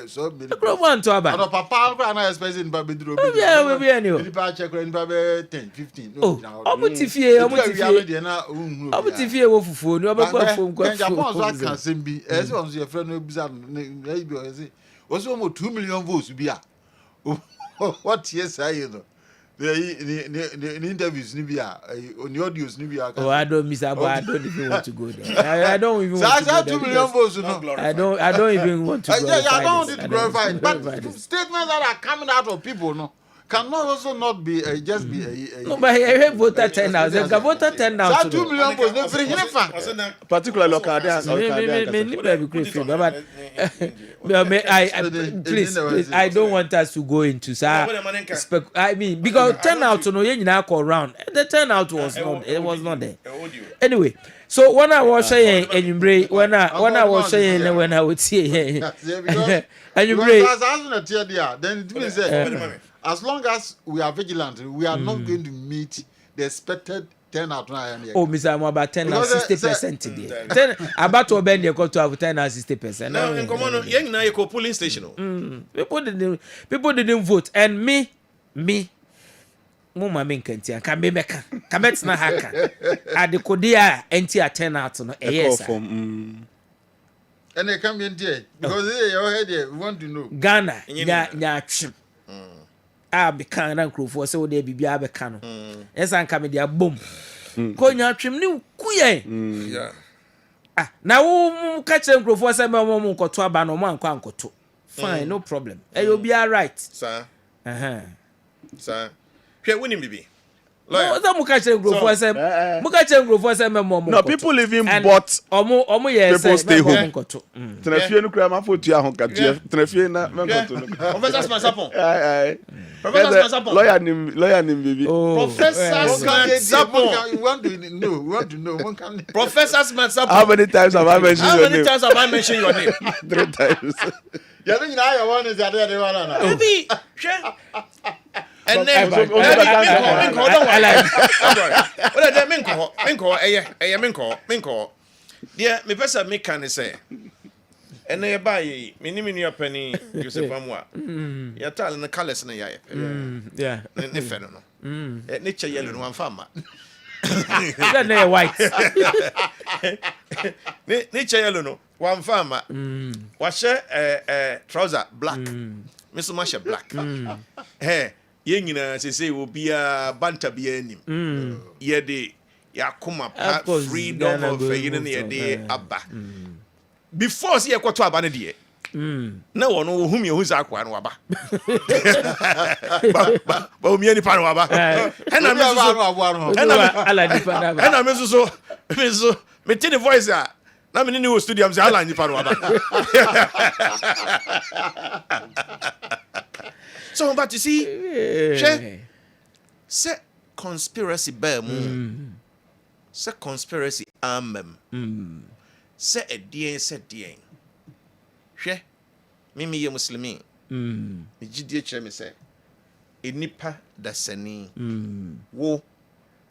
So many. Nkrofo anto aba. And papa I know expecting Baby Dro. Yeah, we be anyo. People check when Baby 10, 15. Oh, omutifie. Omutifie wo fufuo ni obekwa fom kwa. Japan so can same be. Ese on your friend no bizarre. Was almost 2 million votes be. What yes I you know. The interviews ni bia on the audios ni bia. Oh, I don't miss about. I don't even want to go there. I don't even want to go there. 2 million votes no. I don't even want to go there. I don't want it to glorify it. But statements that are coming out of people no cannot also not be just be no, but I voter turnout. The voter turnout. 2 million votes no free here. Particularly local please, I don't want us to go into I mean, because turnout no yen na call round. The turnout was not there. Anyway, so when I was saying Enyumbre, when I was saying when I would see Enyumbre, then it means as long as we are vigilant, we are not going to meet the expected turnout. Oh, Mr. I'm about 10 or 60% today. 10 about to bend your to have 10 or 60%. Now, in common, young na you polling station. People didn't vote, and me, Muma Minkantia, can be meka, Kamets na haka. At the Kodia, anti turnout no yes. And they come in here because they already want to know. Ghana, ya be kind of crew for so they be abekano. Yes, I'm coming there, boom. Konya trim new kuye. Yeah. Ah, now catch them crew for some moment to abano man kwanko. Fine, no problem. You'll be all right. Sir. Sir. Here winning baby. No, people living but people stay home. Trefie no kra ma fotu ahon ka trefie na Professor Smasapon. Lawyer nim baby. Professor Smasapon. We want to know. One can. Professor Smasapon. How many times have I mentioned your name? 3 times. You know you want is that the one na. Baby. And then minko. Dear, me person me can say. And they buy me name penny Joseph Amwa. Ya tell the colors na ya. Yeah. Ne feno no. Nature yellow one farmer. Then they white. Nature yellow no one farmer. Wash trouser black. Miss Masha black. Hey. Yen nyina say will be a banter be anim. Ye de ya kuma freedom of yin na ye de aba. Before see ekwoto aba ne de. Na wono hum ye hu za akwa no aba. Ba o mi ni pa no aba. Ena me so me tell the voice a na me ni wo studio am say ala ni pa no aba. So, but you see, say conspiracy bear moon, say conspiracy armem, say a dien, she, mimi ye Muslimi, the GDH me say, a nipa da seni, wo,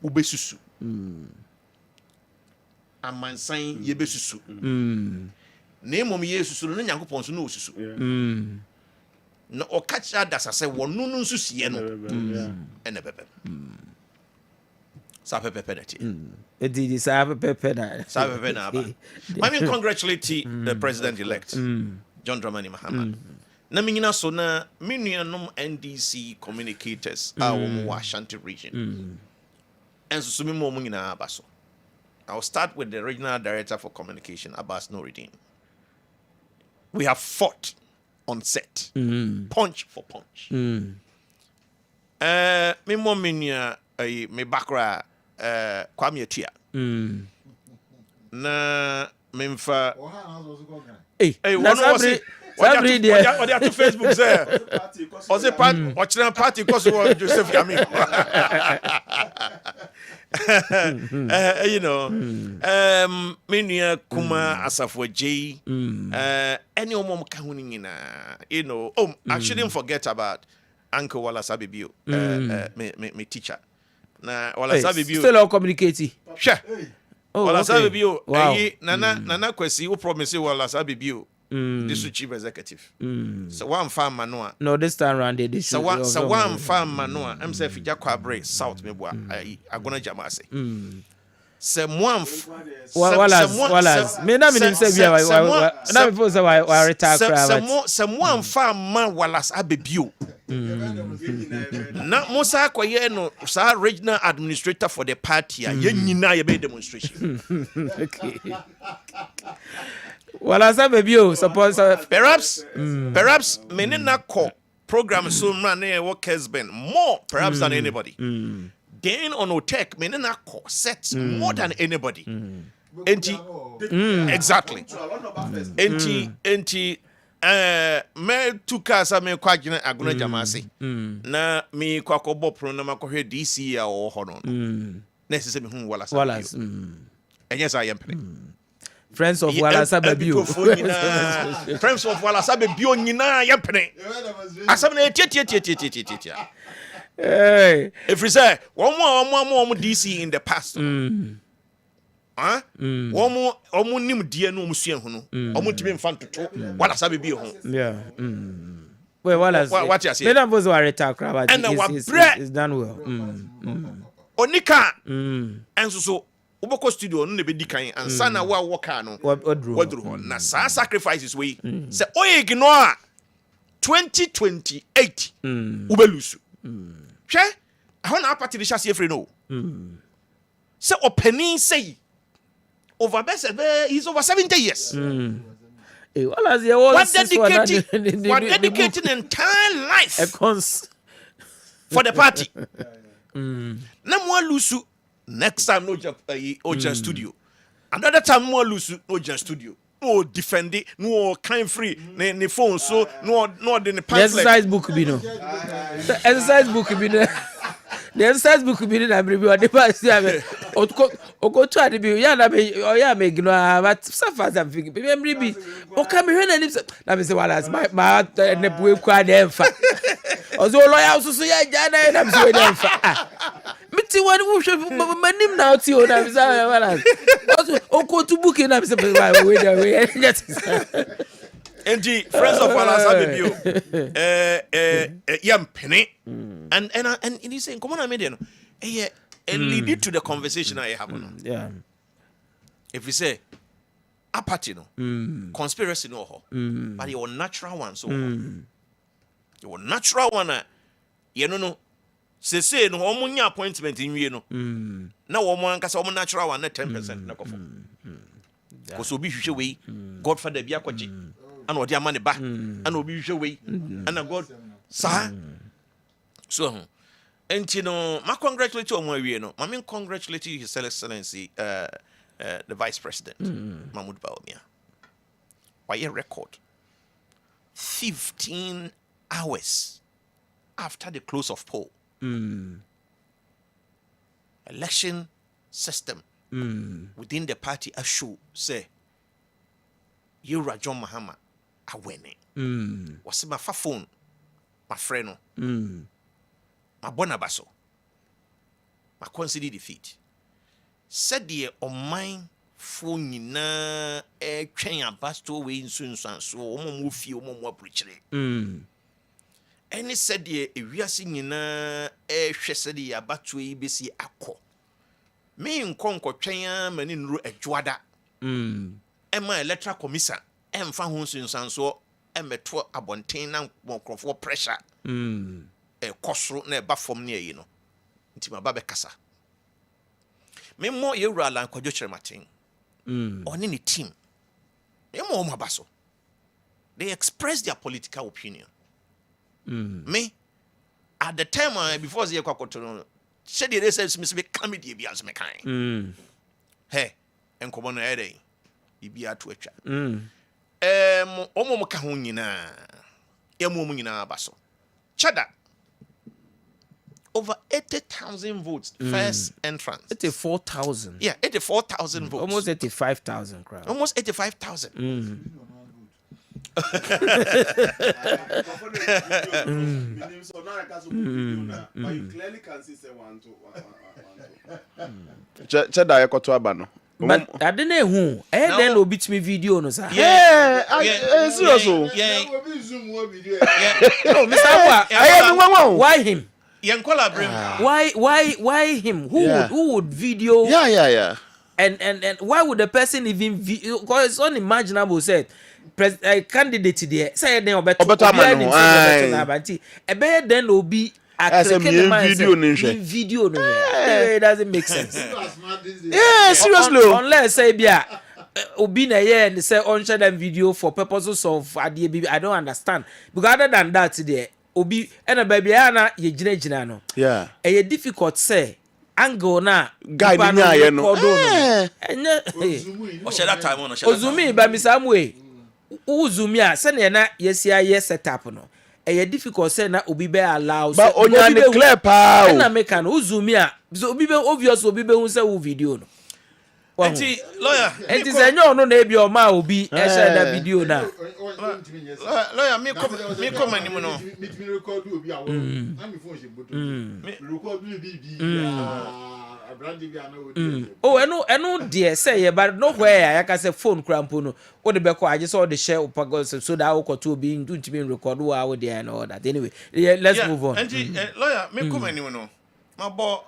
ubesusu, a man sign ye besusu, name of ye susu, no yanko ponsu no susu. No or catch that as I say one no susi no and a bebe. Sape penalty. It is a pepper. Sabe penaba. I mean, congratulate the president-elect, John Dramani Mahama. Na minyina so na minuanom NDC communicators a wɔn wɔ Ashanti region. And so me mo nyina aba so. I'll start with the regional director for communication, Abbas Noureddin. We have fought on set, punch for punch. Me mo minua me bakra Kwame Atia. Na memfa Hey, one was it. What they have to Facebook say? Was it party because of Joseph Yami? You know, Minia Kuma Asafwa J. Any mom kahunina, you know. Oh, I shouldn't forget about Uncle Wallace Abibio, me teacher. Na Wallace Abibio still all communicating. Sure. Oh, Wallace Abibio, wow. Nana Kwesi who promise Wallace Abibio. This is chief executive. So one farm manoa. No, this time around they So one farm manoa. I'm saying Fija Kwabre South Mebwa. I gonna jamase. Some one. Wallace. Me na me say we are. Na me say we retire. Some one farm man Wallace Abibio. Na Musa Kwaye no sa regional administrator for the party. Ye nyina ye be demonstration. Okay. Well, as I baby, suppose perhaps menina call program so run near Kessben more perhaps than anybody. Then on Otech menina call sets more than anybody. Exactly. Me tuka sa me kwagina aguna jamase. Na me kwako bo pro na makohwe DC ya o hono. Na sese me hu Wallace. And yes I am. Friends of Wallace Babio. Friends of Wallace Babio nyina yempene. Asam na tie. If we say one more DC in the past. One nim die no musua hu no. Omo timi mfa ntoto Wallace Babio ho. Yeah. Well, Wallace. What you say? Me na bozo areta crab. It's done well. Onika. And so Uboko studio no be di kan ansa na wa woka no wadru na sa sacrifices we say o ignore 2028 ubelusu hwe aho na party de chase free no say opening say over best he's over 70 years Wallace he was dedicating entire life for the party na mo lusu. Next time no Oja studio. Another time more loose Oja studio. No defend it, no kind free, ne phone so no the pamphlet. The exercise book be no. The exercise book be no. The exercise book be no review the past year. Oko to ade bi ya na be o ya me gno but so far am think. Memory be o ka me hwe na nim na me say Wallace my ne bu kwa dem fa. Ozo lawyer so ya jana na me say dem fa. Miti wani wushe manim na oti o na bisa Wallace. Oko to book na bisa we. NG friends of Wallace Abibio. Yam penny. And he saying come on media no. Lead it to the conversation I have on. Yeah. If we say apathy no, conspiracy no ho, but your natural one so your natural one you know say no omunya appointment in we no. Na wo mo anka say omo natural one na 10% na kofo. Because obi hwehwe we Godfather bi akwaji and odi amane ba and obi hwehwe we and God sa so and you know, I congratulate you on my way. No, I mean, congratulate you, His Excellency, the Vice President, Mahmoud Bawumia. By a record, 15 hours after the close of poll, election system within the party assure say, you Rajon Mahama are winning. Was my phone, my friend. My bonabaso. My consider defeat. Said the on mine phone na train and basto way in soon so move few more preacher. And he said the we are singing na said the abatu ABC akko. me nkonko twen mani nuru adwada ema electoral commission emfa ho sunsanso emeto abonten na nkrofo pressure kosoro na eba fom ne yi no ntima ba be kasa me mo yewura lan kwadwo kyerematen oni ne team me mo mabaso they express their political opinion me at the time before the kwakoto said they said me come die bia so me kan he enkomo no ere bibia to atwa omo ka ho nyina emo nyina abaso chada over 80,000 votes first entrance. 84,000. Yeah, 84,000 votes. Almost 85,000 crowd. Almost 85,000. But you clearly can see 1 2 Cheda yekoto abano. But I didn't know who. Then will beat me video no sir. Yeah, serious. Yeah. No, Mr. Why him? Why him? Who would video? Yeah. And why would the person even because it's unimaginable said candidate there say then obeto then will be video no it doesn't make sense. Yeah, seriously. Unless say bia obi na here and say on share them video for purposes of I don't understand because other than that there obi ena baby na ye gina no yeah e difficult say angle na guy ni nya no o share that time on ozumi ba misamwe uzumi a se na na yesia ye setup no e difficult say na obi be allow but onya ni clear pa na make an uzumi a so obi be obvious obi be hu say wo video no enti lawyer enti say nyo no na e bi o ma obi e share that video na lawyer me come ani mo no me record obi a wo na me phone she boto me record bi brandi bi ana wo eno de say ye but no where ya ka say phone crampo no wo de be ko age so de share upagos so that wo to obi ntumi record wo there and all that anyway let's move on enti lawyer me come ani mo no mabo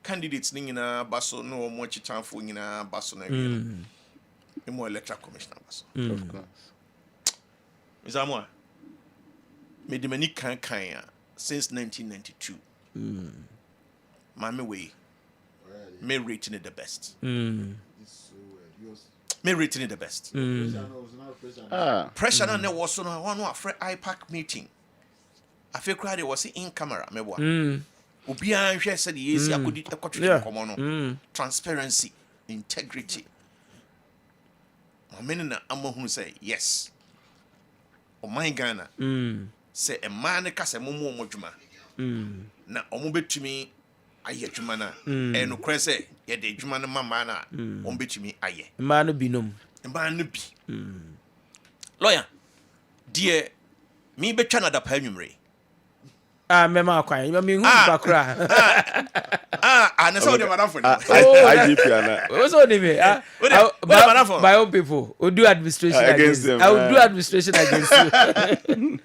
candidates ni nyina baso no mo chitanfo nyina baso na wi mo electoral commissioner baso of course Mizamwa me de mani kan since 1992 mama way me rating it the best me rating it the best pressure na was so no one afre IPAC meeting afi kra de was in camera me boa obi an hwe se de yesi akodi ekotwe komo no transparency integrity mama na amahunu say yes o my Ghana say a man ka se momo modwuma na omo betumi aye adwuma na e no kre se ye de adwuma no mama na omo betumi aye ma no binom mba no bi lawyer die mi betwa na da pa anwumre mema akwan me hu pa kra na so de madam for IGP ana also ni me my own people will do administration against them. I will do administration against you.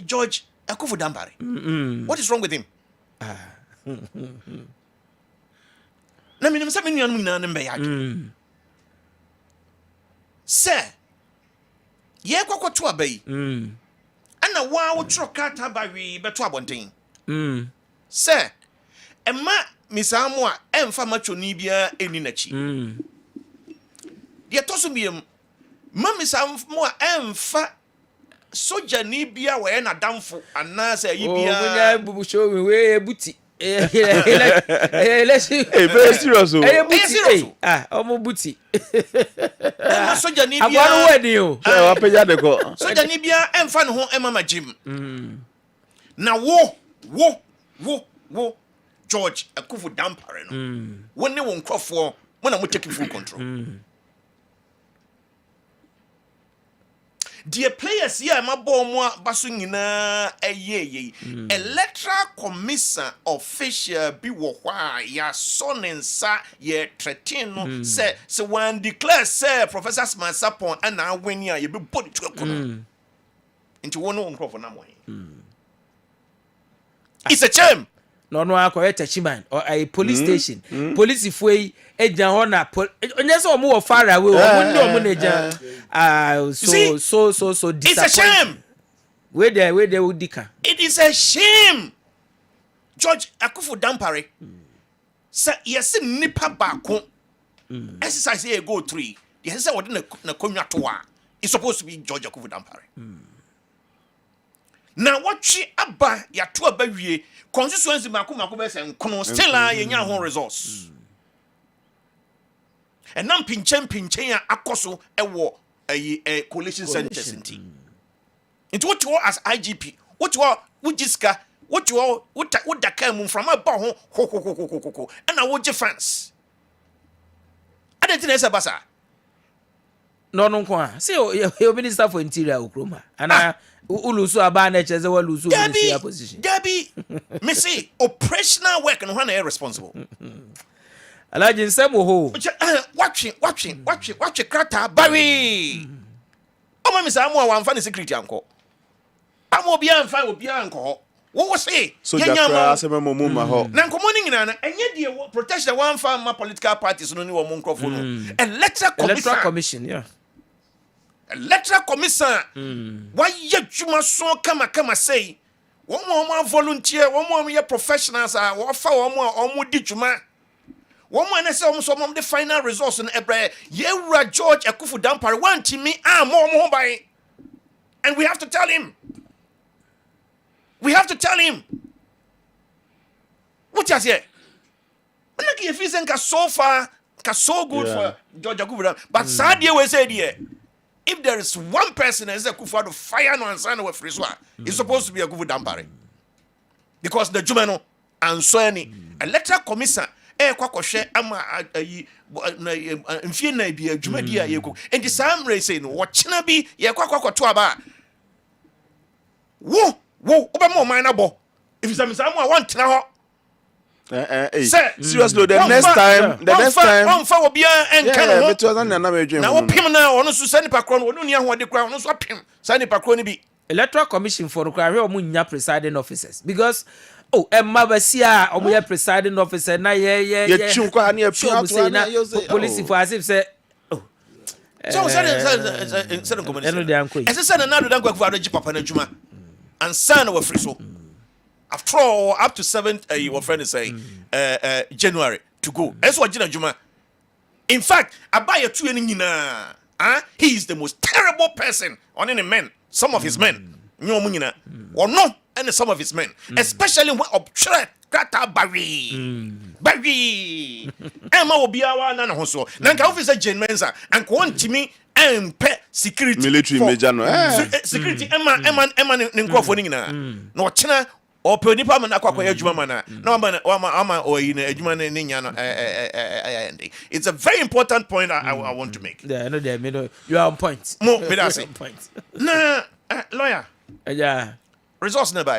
George Akufu Dambare. What is wrong with him? Na minimum sa minyan mu na mbe ya. Sir. Ye kwakwoto abai. Ana wa wo tro kata ba wi beto abonten. Sir. Emma misamu a emfa macho ni bia eni nachi. Ye toso biem. Ma misamu a emfa soja ni bia we na damfo anase yi bia. Obunya bubu show me we buti. Let's see. Very serious. Omo buti. Ma soja ni bia. Agwaro wedi o. Wa peja de ko. Soja ni bia emfa ne ho emma magim. Na wo George Akufu Dampare no. Woni won krofo, mo na mo take full control. The players here ma ball mo baso nyina eyeye. Electoral commission official bi wo hwa ya sonensa ye threaten no say one declare say Professor Smansapon ana wani a ye be body to ekono. Into one krofo na mo. It's a shame. no no akoye tachiman or a police station police foi ejan ho na onye se omo wo far away omo ndi omo na ejan so it's a shame. Where they udika. It is a shame. George Akufu Dampare. Say yes nipa baako. Exercise here go 3. Yes say what na konwa to wa. It's supposed to be George Akufu Dampare. Now what she aba ya to aba wie constituency mako be say nkono still ye nya ho resource. And nam pinchen ya akoso ewo a coalition centers inti. Into what you are as IGP, what you are with Jiska, what you are what the came from a bar ho and I want your fans. I don't think that's a basa. No kwa. See you minister for interior Ukroma. And ulusu abane cheze wa lusu minister position. Debbie, me say operational work and one are responsible. Alaji nsemo ho. Watch krata Barry. Omo me say amu wa mfa security anko. Amu obi anko. What say? So jakra aseme momuma ho. Na nkomo ni nyina na enye de protect the one farm political parties no ni wo mo nkrofo no. Electoral commission, yeah. Electoral commission. Why ye juma so kama say. One more volunteer, one more ye professionals are wo fa one more di juma. One man say some of the final resource in Ebre. Yewra George Akufu Dampare want me more by. And we have to tell him. What you say? If you think so far, so good for George Akufu Dampare. But sadly we say there, if there is one person that is Akufu to fire no answer with Friswa, it's supposed to be Akufu Dampare. Because the Jumano and so any electoral commission kwakɔhwɛ ama mfie na bi adwumadi a yɛkɔ enti sam rese no wɔkyena bi yɛkɔkɔto aba wo obɛma ɔman na bɔ efisɛ mesam a wɔntena hɔ seriously the next time ɔmfa obia ɛnka no ho na wɔpem na ɔno so sa nipa korɔ no ɔno ni ahoɔde kora ɔno so apem sa nipa korɔ no bi electoral commission for hwɛ ɔmo nya presiding officers because Emma Basia, or we are presiding officer, na ye police for as if say, so said community. As I said, another don't go for the Papa Juma and son of a free so. After all, up to 7th, your friend is saying, January to go. That's what Juma. In fact, I buy a 2 in he is the most terrible person on any men, some of his men. No munina or no and some of his men, especially when obsure Grata Barry Emma will be our nana hoso. Nanka officer Jane Mensa and want me and pet security military major security Emma Ninkrofonina no China or Penipa Manakwa Jumana no man or in a Juman Ninyano. It's a very important point I want to make. Yeah, I know that you are on point. More point. Nah, lawyer. Yeah. Resource never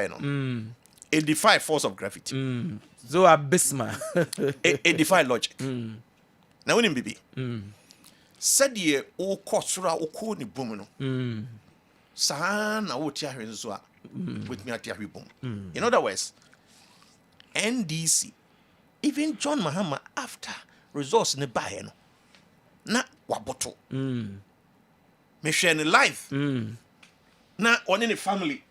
it defy force of gravity. So abysmal. It defy logic. Now when baby. Said ye o kosura o ko ni boom no. Sa na wo tia hwen so a with me atia hwe boom. In other words, NDC even John Mahama after resource ne buy no. Na waboto. Me share ni life. Na on any family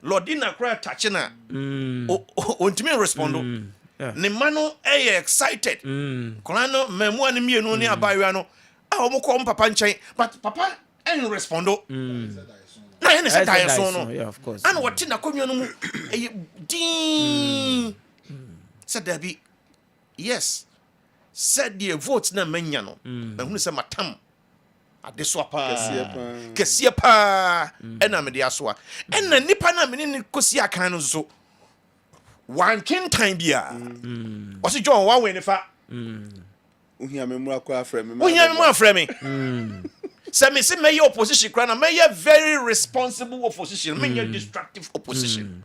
Lordina cry touching na ontimi respondo ne mano excited kolano memu ani mienu ne abawa no omukọ papa nchen but papa en respondo na ene say die so no yeah of course and what na konwa no mu din said there be yes said the vote na manya no ehunu say matam adeswapa kesie pa ena me de asoa ena nipa na me ne kosi akan no so wan kintan bia o si John wa we ne fa uhia me mu akwa afre me say me say me opposition kra na me very responsible opposition me destructive opposition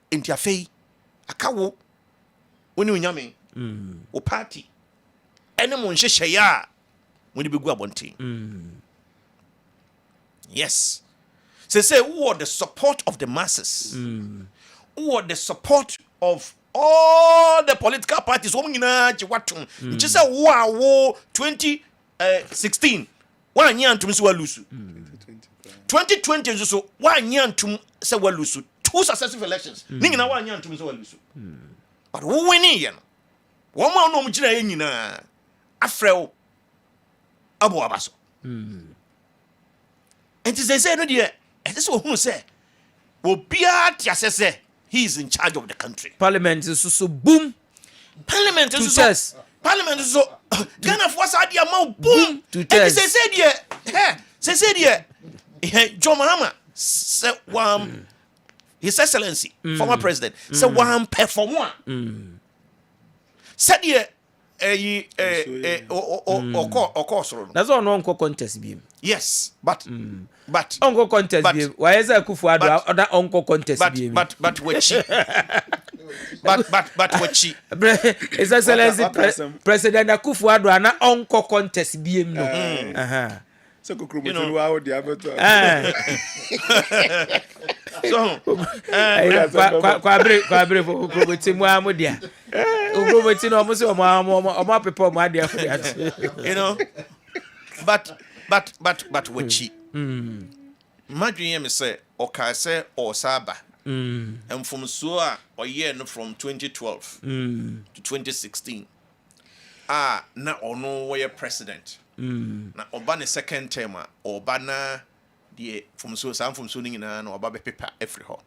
enti afei akawo woni unyame o party ene mo nhyehyɛ ya when you be go abonti. Yes. Say who are the support of the masses? Who are the support of all the political parties wɔn nyinaa gye watom nkyɛ sɛ wo a wo 2016 woanyɛ antom sɛ walusu 2020 nso so woanyɛ antom sɛ walusu 2 successive elections ne nyinaa woanyɛ antom sɛ walusu but wo winning yɛ no wɔn a wɔn gyina yɛ nyinaa afrɛ wo abɔ aba so nti sɛ no deɛ ɛsɛ sɛ ohunu sɛ obiara te asɛ sɛ he is in charge of the country. Parliament is so boom. Parliament is so. Test. Parliament is so. Ghana for us idea more boom. To And test. say John Mahama say His Excellency former president say one perform one. Said here of course. That's all no contest be. Yes, but Uncle contest be. Why is that Kufuado other uncle contest be? But what she but what she His Excellency President Akufuado and uncle contest be no. So you know how the so kwabre for promoting amodia. Promoting almost o people mo adia. You know, but what she imagine me say okay say or saba and from so or year no from 2012 to 2016 na ono we president na oba ne second term oba na the from so nyina na oba be paper every ho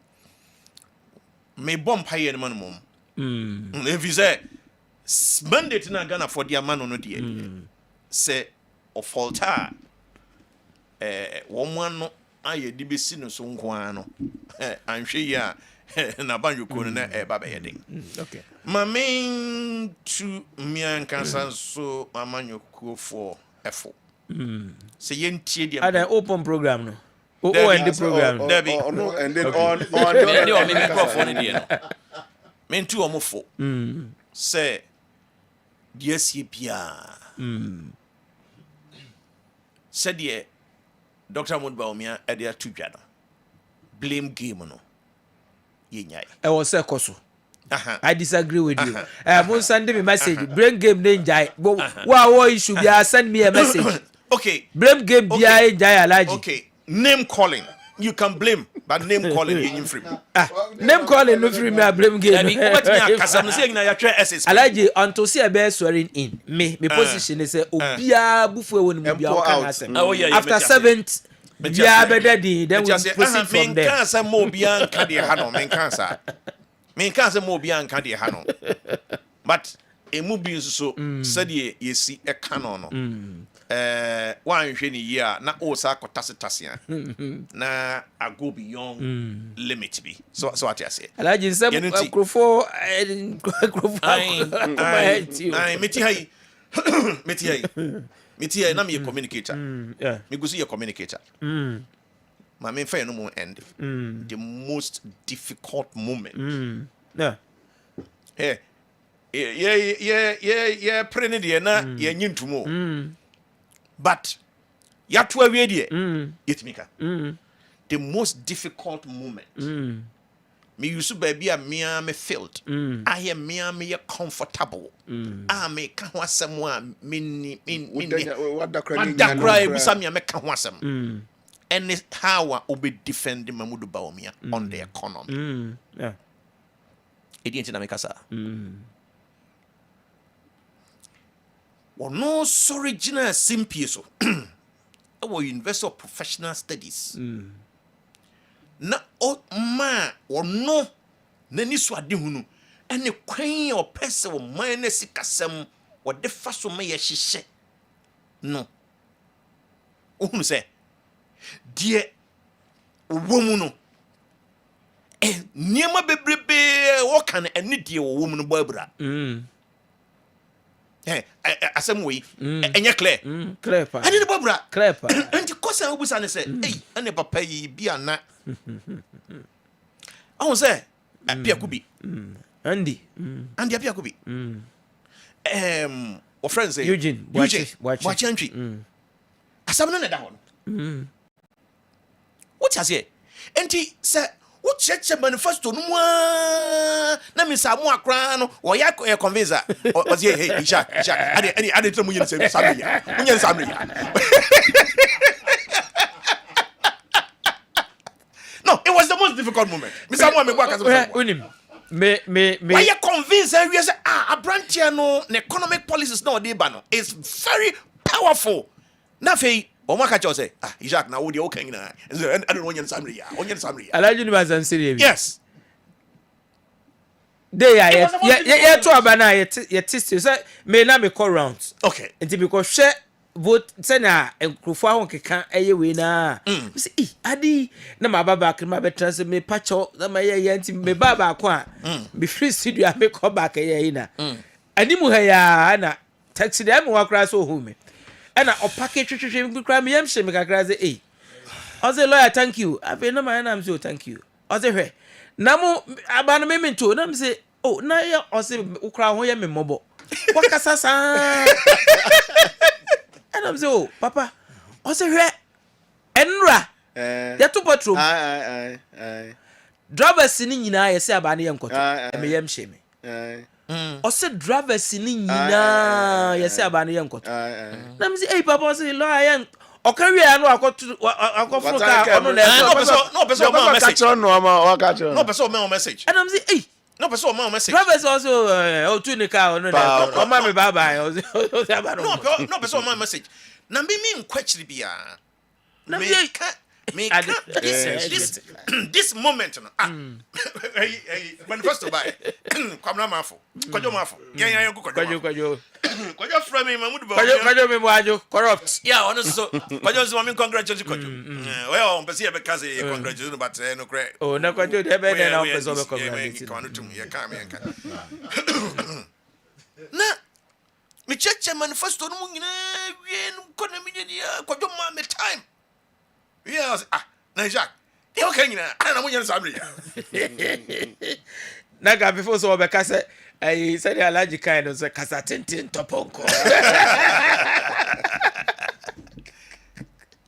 me bomb paye no man mom if you say mandate na Ghana for their man no die say of falter one no aye di besi no so nkoa no anhwe yi a na banjoko no na ba be yedin Okay. Mamin to miankansa so amanyoko for efo say yentie dia Ada open program no. O end the program. Debbie. no, and then on me o me microphone dey no men tu omofo say DSC pia say die Dr. Mudba Omia e dey tudwa no blame game no yenyai I was say koso. I disagree with you. Mo send me message. Blame game dey njai. Wo issue be send me a message. Okay. Blame game be njai alaji. Okay. Name calling. You can blame, but name calling in free. Name calling no free me blame game. Alaji unto see a bear swearing in. Me position is say obia bufu won mu bia kan asem. After 7th bia be daddy then we proceed from there. Men kan say mo bia kan dey ha no, men kan say. Men kan say mo bia kan dey ha no. But emu bi so said yesi e canon no. One hwe ni year na o sa kotasetasia na I go beyond limit bi. So what you say? Alaji nsem krofo meti hai na me communicator. Yeah. Me go see your communicator. Ma me fa no mo end. The most difficult moment. Yeah. Yeah, prene de na ye nyintumo. But yatu awie de yetimika. The most difficult moment. Me use baby a me felt. I am me comfortable. Me kan wasem wa me what the cry bisa me ka wasem. And it's how I be defending Mamudu Baumia on the economy. Yeah. It didn't make us. Well, no sorry, Gina simple so. Our University of Professional Studies. Na o ma or no nani swadi hunu. And the queen or person or minus sikasem or the first of my she no. Who say, dear woman. Niema bebrebe what can any dear woman bobra. Asem way enya clear Clear pa. ani bobra Clear pa. anti kosa obusa ne say eh ane papa yi bia na ahun say apia kubi Andy. apia kubi our friends say Eugene Wachi antwi asam na da ho what has here anti say what church manifesto no na Mr. Muakrano, or Yak convincer, or was he, hey, Jack, I did some million Samia. No, it was the most difficult moment. Mr. Muakrano. Why you convinced and we say a branch no economic policies no dey ban it's very powerful. Na fe o maka cho say Isaac na wo dey okay na. I don't want you summary ya. Onye summary. Alhaji ni bazan serious. Yes. They ya to abana ye test say me na me call rounds. Okay. Nti because share vote say na enkrofo ahon keka eye we na. Me say adi na ma baba kan ma betrans me pacho na ma ye nti me baba ko a be free studio me call back eye na. Ani mu ha ya na taxi dem wa kra so hu me. E na o package twetwe me kra me yam hye me kakra say I say lawyer thank you. I be no man am say thank you. I say hwe na mo abano me mento na me say oh na ya o say ukra ho ye me mobo. Wakasa sa. And I'm saying, oh, Papa, what's it? Enra, ya to patrol. Aye. Drivers in Nina, you say about the young cotton. I may am shame. Or said drivers in Nina, you say about the young cotton. Let me say, hey, Papa, say, lawyer, or carry I know I got to I got from no person message. And I'm saying, hey. No person message. Drivers also to the car no mama baba no person message. Na me question bia. This moment when first to buy come na mafo kwajo mafo yan kwajo from me mamudu ba kwajo me wajo corrupt yeah honest so kwajo so me congratulate kwajo well on person be cause congratulate but no correct oh na kwajo de be na person be congratulate na me cheche manifesto no nyina wie no kono me dia kwajo ma me time yes na Jack e o kan nyina na mo nyina samre na ga before so be kase ai say the allergy kind of say kasa tintin toponko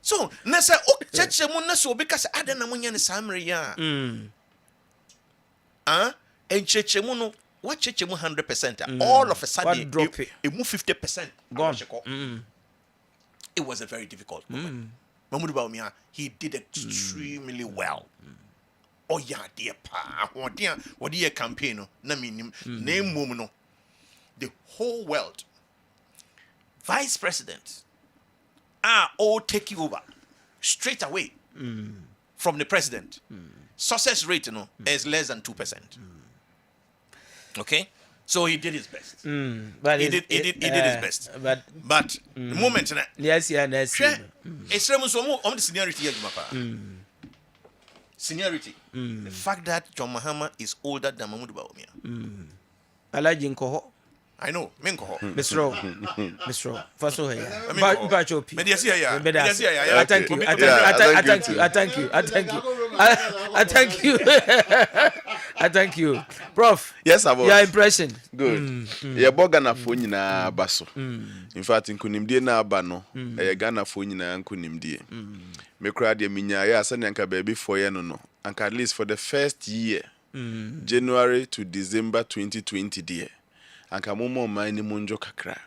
so na say o cheche mu na so be kase ada na mo nyina samre ya en cheche mu no what cheche mu 100% all of a sudden it move 50% gone. It was a very difficult moment. Mamudu Baumia, he did extremely well. Oh yeah, dear pa, what dear campaign, na minim name woman, the whole world, vice president, all taking over straight away from the president. Success rate, is less than 2%. Okay, so he did his best. But he did his best. But the moment, yes. It's the seniority. Seniority. The fact that John Mahama is older than Mahmoud Bawumia. Alhaji nkoho. I know, menkoho. Mr. Faso here. Bachopi. I thank you. Prof. Yes, I was. Your impression. Good. Yeah, Ghana phone na baso. In fact, nkunimdie na aba no, Ghana phone na nkunimdie. Me kra de minya ya sane anka baby for ye no. Anka at least for the first year, January to December 2020 dear. Anka momo man ni munjo kakra.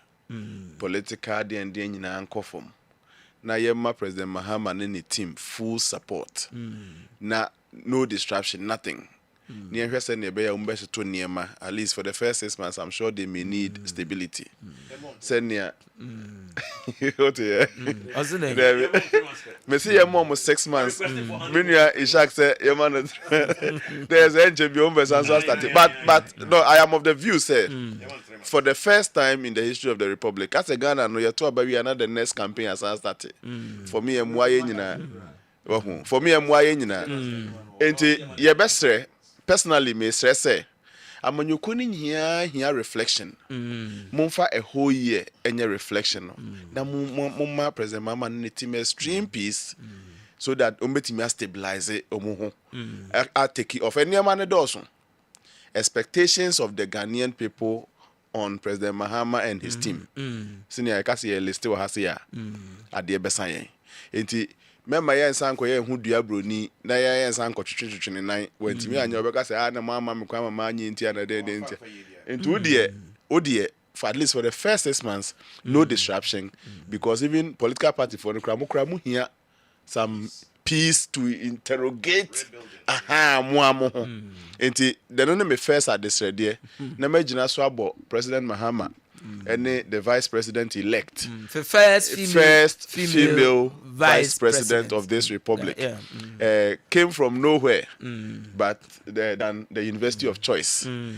Political de and nyina ankofom. Na yema President Mahama and team full support. Na no disruption, nothing. Near her send be umbesh to niema. At least for the first 6 months, I'm sure they may need stability. Send near me see your mom 6 months. Meanwhile, Ishak said, your man there's an NGB but no, I am of the view, say. For the first time in the history of the Republic, as a Ghana, no, you're talking about we are not the next campaign as I started. For me, I'm for me, I'm and your best personally, may say, I'm on your cunning here reflection. Mumfa a whole year and your reflection. Now, Mumma, President Mama, need to extreme peace so that Umbeti stabilize it. I take it off any man Dawson. Expectations of the Ghanaian people on President Mahama and his team. Senior, I can see a list of Hasia at the Besaye. Mema yen san ko yen hu dua broni na yen san ko twetwetwe ne nan wantimi anya obeka say na mama me kwa mama anyi ntia na de ntia into odie for at least for the first 6 months no disruption because even political party for the kramu here some peace to interrogate mo enti the no me first at this ready na magina so abo President Mahama and the vice president elect first female vice president of this republic came from nowhere but than the university of choice in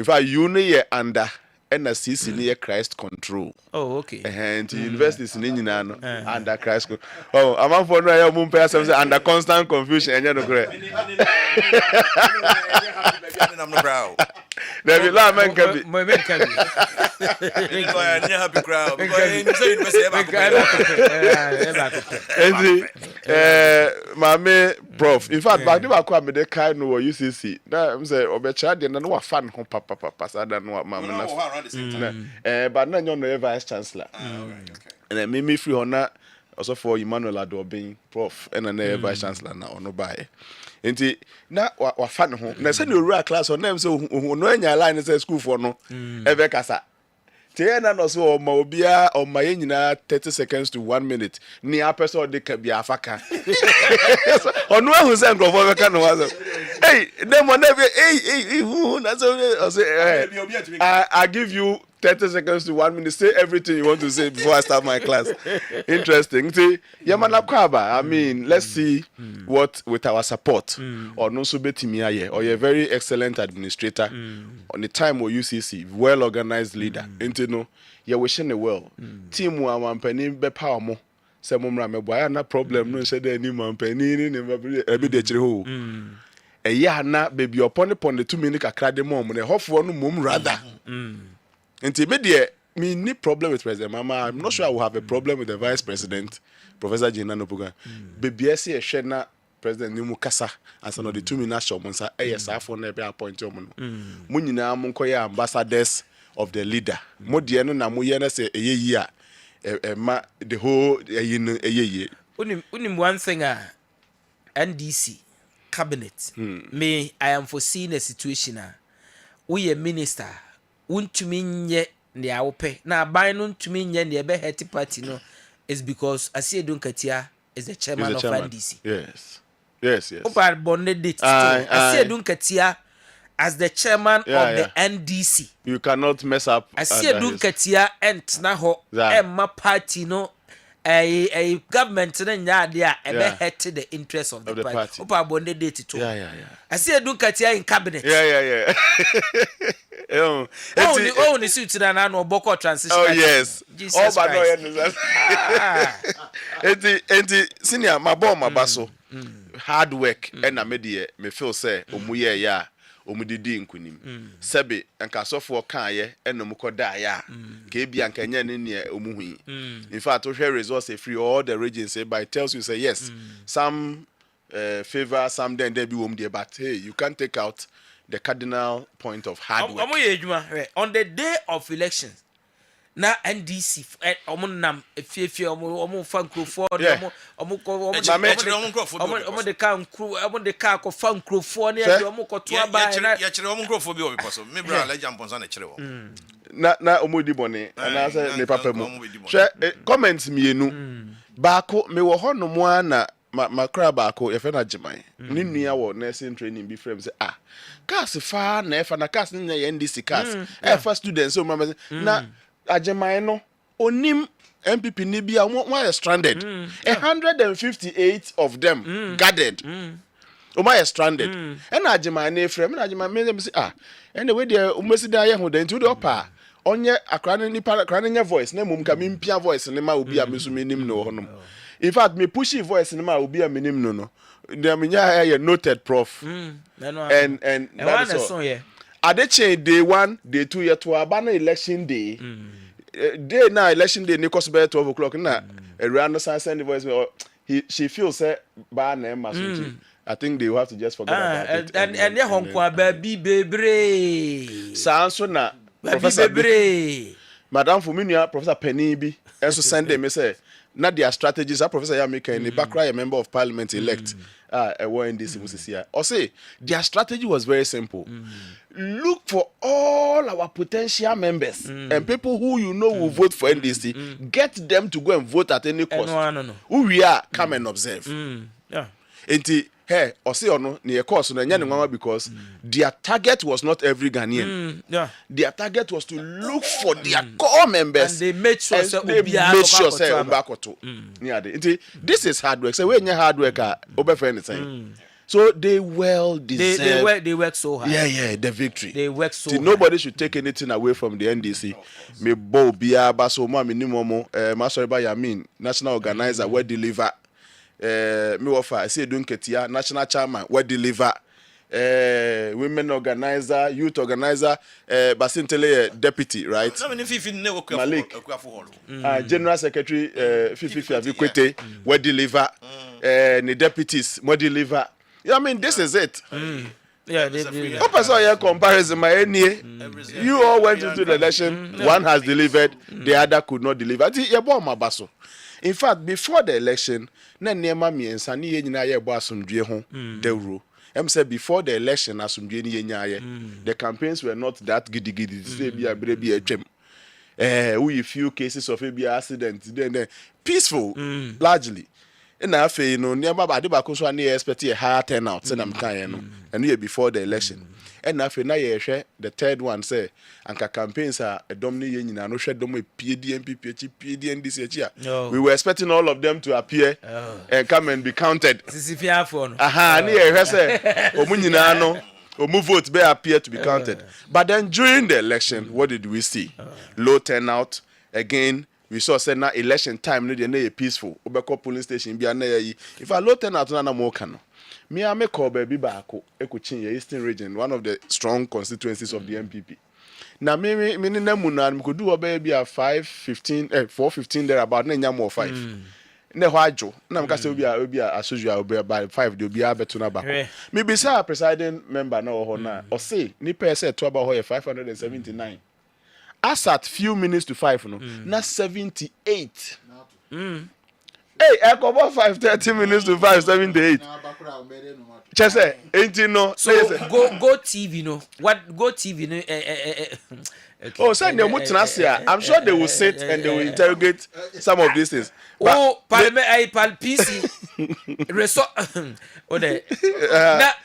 fact you know under NSCC near Christ control. Oh, okay. And universities in Inano under Christ control. Oh, I'm on for no moon person under constant confusion and you're not great. I'm not proud. There be la man can be. My man can be. Happy crowd. Mame prof. In fact, back then I me the kind no UCC. Na I'm say obecha de na no fan ho papa sada no mama na. But na nyo no vice chancellor. And me free honor also for Emmanuel Adobin prof and na vice chancellor na ono bae. Enti na wa fan ho na se no rua class on them so no anya line say school for no ebe kasa tie na no so ma obia o ma nyina 30 seconds to 1 minute ni apeso de ka bia afaka onu ahu se nkrofo be ka no wa so hey dem on hey who na so say I give you 30 seconds to 1 minute. Say everything you want to say before I start my class. Interesting. See, I mean, let's see what with our support or no so betimiaye or a very excellent administrator on the time or UCC, well organized leader. Into no, you're wishing the well. Team one penny be power more. Say mumra me boy na problem no say any man penny ni every day chire ho. Ya na baby upon the 2 minutes kakra de mom na hofo no mum rather. Until me need problem with President Mama. I'm not sure I will have a problem with the Vice President, Professor Gina Nopuga. BBS a shena President Nimu Kasa and some of the 2 minutes show monsa ASR na be appoint you mun. Munyina munkoya ambassadors of the leader. Mo die no na mo ye na say eyeyi a ma the whole eyeyi. Unim one thing NDC cabinet. Me I am foreseeing a situation we a minister untumi nye ne awope na aban no ntumi nye ne be head party no is because Asiedu Nkatia is the chairman of NDC. Yes. Opa bonne date Asiedu Nkatia as the chairman of the NDC. You cannot mess up Asiedu Nkatia entna ho emma party no a government na nya de a be head to the interest of the party. Opa bonne date too. Asiedu Nkatia in cabinet. Oh, the suit na no boko transition. Oh yes. Oh but no enti senior mabaso hard work and me feel say omuye ya omudidi nkunim sebe anka sofo kan ye enom koda ya ke bia anka nya ne ne omuhui in fact we share resource free all the regions say by tells you say yes some favor some then there be wom there but hey you can't take out the cardinal point of hard work. On the day of elections, na NDC, nam efie omo fan crofo, omo the car ko fan crofo ne omo ko to aba na ya kire omo crofo bi o because me bra legend ponsa na kire wo. Na omo di bone ana say ne papa mu. Hwe comments mienu. Baako me wo hono mo ana makra baako ye fe na Jemai. Ni nua wo nursing training bi frame say cars fa na efa na cars na NDC cars first students so mama na Ajemai no onim MPP ni bia why stranded 158 of them gathered why stranded and Ajemai na frame na Ajemai me say anyway there umesi da ye ho den to the opa onye akra ni nipa akra ni voice na mum ka me mpia voice ni ma obi a me so menim no honom in fact me pushy voice ni ma obi a menim no dem nya ya noted prof and that is all adeche day 1 day 2 year to abana election day day na election day ni cost by 12 o'clock na around send the voice she feels say ba na ma so I think they will have to just forget about it and ya honkwa baby bebre sanso na professor bebre madam Fuminia professor Penny bi enso send them say not their strategies. Our Professor Yamika in the background, a member of parliament elect, in this or say their strategy was very simple. Look for all our potential members and people who you know will vote for NDC. Get them to go and vote at any cost. Who we are, come and observe. Yeah. Hey, or say or no, near course on because their target was not every Ghanaian. Yeah. Their target was to look for their core members. And they made sure this is hard work. So when you hard work, over anything. So they well deserve. They work so hard. Yeah, the victory. They work so hard. Nobody should take anything away from the NDC. Me bo biya baso mo minimum masoreba yamin national organizer we deliver. Me wafa I say doing ketia national chairman we deliver. Women organizer, youth organizer, Basintele deputy, right? Malik, general secretary, Fifi Avikwete, we deliver. The deputies, we deliver. Yeah, I mean, this is it. Yeah, they comparison, you all went into the election. One has delivered, the other could not deliver. In fact, before the election, said before the election, the campaigns were not that giddy. We few cases of maybe accidents, then peaceful, largely. And I feel nearby I expect a higher turnout, and we before the election. And I feel now the third one say, and campaigns are a dominating and no shed them with PDMP, PDN this year. We were expecting all of them to appear and come and be counted. Votes may appear to be counted. But then during the election, what did we see? Low turnout. Again, we saw say now election time, no peaceful. Obeko polling station be if I low turnout, no more can. Me I make call baby baako Ekuchin Eastern region, one of the strong constituencies of the MPP. Now me na could do a baby at 4:15 there about no more 5. Ne hwajo na mka say obi a asojua obi by 5 de obi abeto na bako me be say presiding member na ho na o say ni pese to about 579 as at few minutes to 5 no na 78 hey I come 5:30 minutes to 5:78 just say ain't no so go TV no what go TV no okay. Oh, send them I'm sure they will sit and they will interrogate some of these things. Parliament PC resort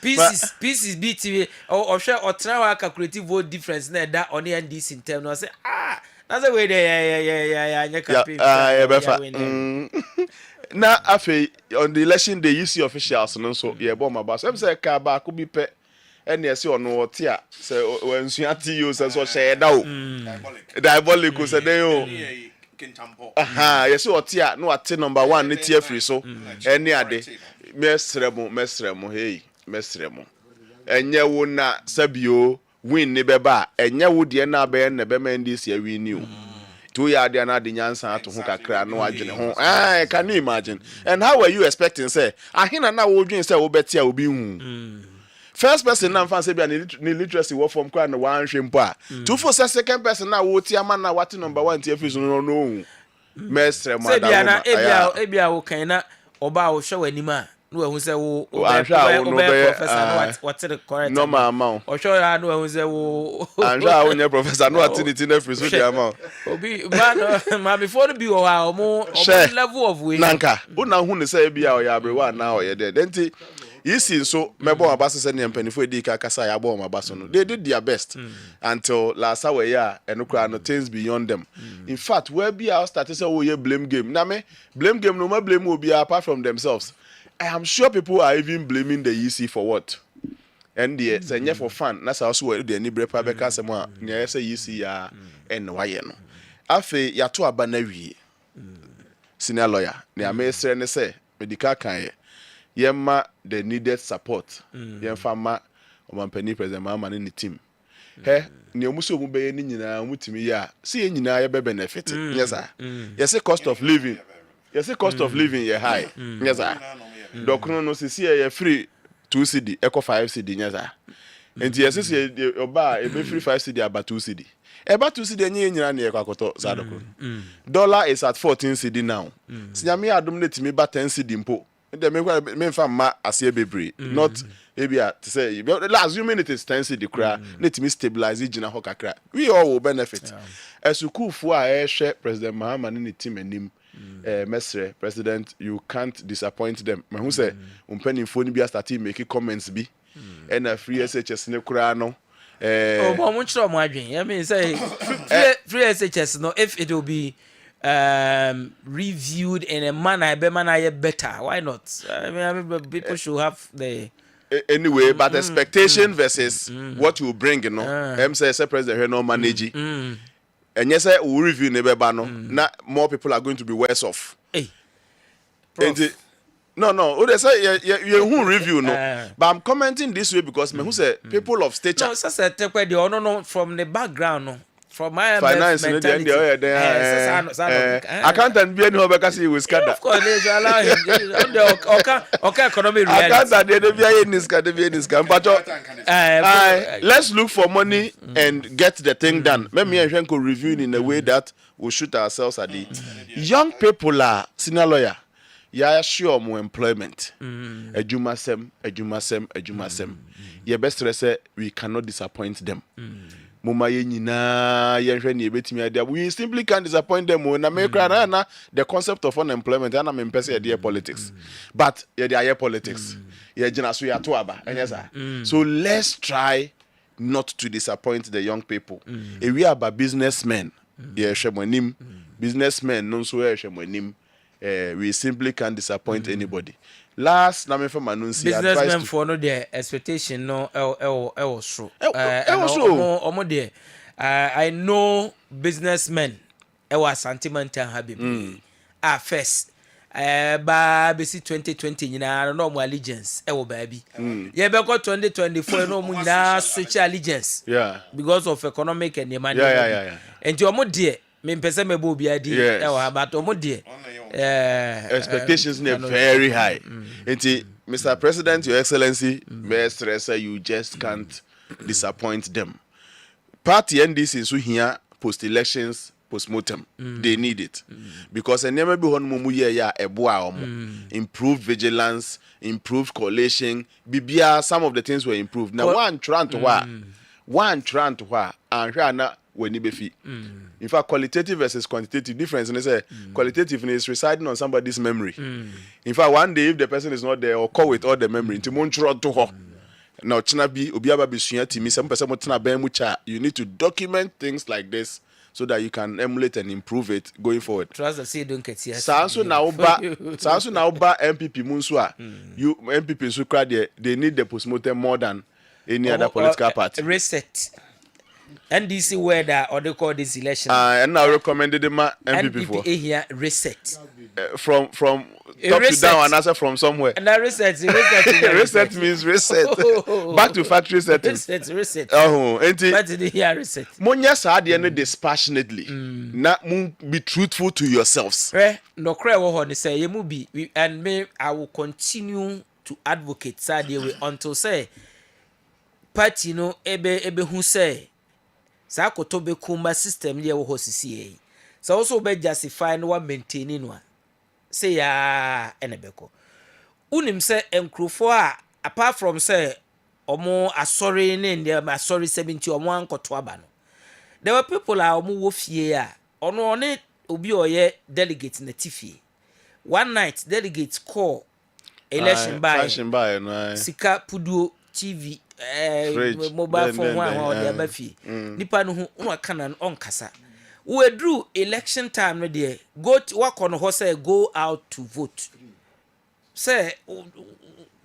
pieces BTV or share or try calculate vote difference that on the NDC in terms. I say that's the way now after on the election day you see officials and so yeah bomb my boss. I'm say car back could be pay and yes or no tia so when you say so share diabolical say they yes or tia no at number 1 ni tia free so any ade mesremo hey mesremo enye wo na sabio win ni beba enye wo de na be na be man this year win you two yard na de nyansa to ho kakra no adwene ho can you imagine and how were you expecting say ahina na wo dwen say wo betia obi hu first person na fan say be ni literacy wo form kwa na wan hwempo a two for second person na wo tia man na what number 1 tia free so no mestre mo da na ebia wo kan na oba wo hwe wani ma no ehun say wo professor no what the correct no ma amount o hwe ya no ehun say wo anja wo nya professor no atinity na free so the amount obi ma before no be o ha o level of way nanka una hu ne say bia o ya abrewa na o ye there then Yisi so mebo abaso se ne mpanifo edi ka kasa ya abo abaso no they did their best until last hour ya enokra no things beyond them in fact where be our started say we blame game na me blame game no ma blame obi apart from themselves I am sure people are even blaming the EC for what and the say for fun na say also we dey ni brepa be ka say mo nya say EC ya en waye no afi ya to aba na wie senior lawyer ne amesre ne say medical kan yemma the needed support yemfa ma omampani president ma ne team he ne omuso mu be ni nyina mutimi ya see nyina ye be benefit yes sir yes cost of living ye high yes sir dokno no see ye free 2 cedi eco 5 cedi yes sir And yes, oba e be free 5 cedi about 2 cedi. About 2 cedi enye nyina na ekwakoto sadoko. Dollar is at 14 cedi now. Sinyame adom na timi ba 10 cedi mpo. Me fa ma ase bebre. Not maybe to say assuming it is 10 cedi kra, let me stabilize gina ho kakra. We all will benefit. Esukufo a ehwe President Mahama ne team anim. Mesre President, you can't disappoint them. Me who say umpanimfo ni bi start make comments bi. And a free SHS ne kura no. But much more adwin. I mean say free SHS no, if it will be reviewed in a manner better, why not? I mean people should have the anyway, but expectation versus what you bring, you know. Say President no manage. And yes, we review never no. Now more people are going to be worse off. Hey. No. They say you who review no. But I'm commenting this way because me who say people of stature. No, so take where the no from the background no. From my finance mentality. Accountant be any because he was scattered. Of course, they allow him. Okay, economic reality. Accountant they be in this but let's look for money and get the thing done. Maybe I can review in a way that we shoot ourselves at the young people are senior lawyer. Ya sure more employment. Ejumasem. Your best say we cannot disappoint them. Muma ye nyina ye hwe ne betimi ade we simply can't disappoint them na me kra na the concept of unemployment and me pese ye politics but ye dey politics ye gina so ya to aba enyesa so let's try not to disappoint the young people we are about businessmen ye hwe monim businessmen no so ye hwe monim we simply can't disappoint anybody. Last na me for manunsi businessmen for no their expectation no so I know businessmen sentimental happy first ba be 2020 nyina no mo allegiance baby ye be ko 2024 no mo nyina switch allegiance because of economic and money and omo de me pese me bo bia di but omo de expectations are very high. Mr. President, Your Excellency, you just can't disappoint them. Party NDC so here post elections, post mortem. They need it because never be one mumu ya improved vigilance, improved coalition. Bibia, some of the things were improved. Now one trying to and when you be in fact, qualitative versus quantitative difference. And they say qualitative is residing on somebody's memory. In fact, one day if the person is not there, or call with all the memory into Montreal to her. Now, Chinabi, Obiaba Bisuya Timi, some person mucha. You need to document things like this so that you can emulate and improve it going forward. Trust the say don't get here. Sansu now ba MPP Munsua. You MPP Sukra they need the postmortem more than any other political party. Reset. NDC where or they call this election. And now recommended them MPP for here reset. From top to down and answer from somewhere. And that reset reset means reset. Back to factory settings. Reset. Oh, but here reset. Monya sa de dispassionately. Na be truthful to yourselves. No cry wo say you mu be and me I will continue to advocate Sadia until say party no ebe hu say sa akoto be kumba system ye wo hosisi e so also be justify no maintain no say ya enebeko unim say enkrofo a apart from say omo asori ne ndem asori 70 omo ankoto aba no there were people a omo wo fie a ono ne obi oye delegate na tifie one night delegate call election by no sika puduo TV mobile phone one or the abafi nipa no hu kana on kasa we drew election time no there go to work on ho say go out to vote say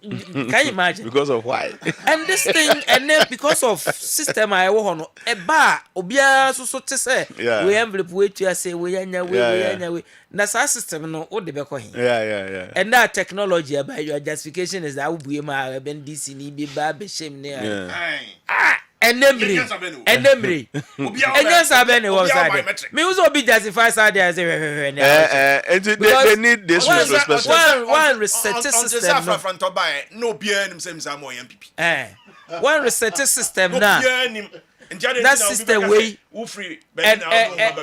can you imagine because of why and this thing and then because of system I wo no e ba obia so te say we envelope we to say we anya we na sa system no o de be ko hin and that technology about your justification is that we ma ben DC ni bi ba be shem ne enemri enya sabe ne was that me also be justify side as they need this one reset system no bia nim say msa mo MPP one reset system No na fear him. that system way free. and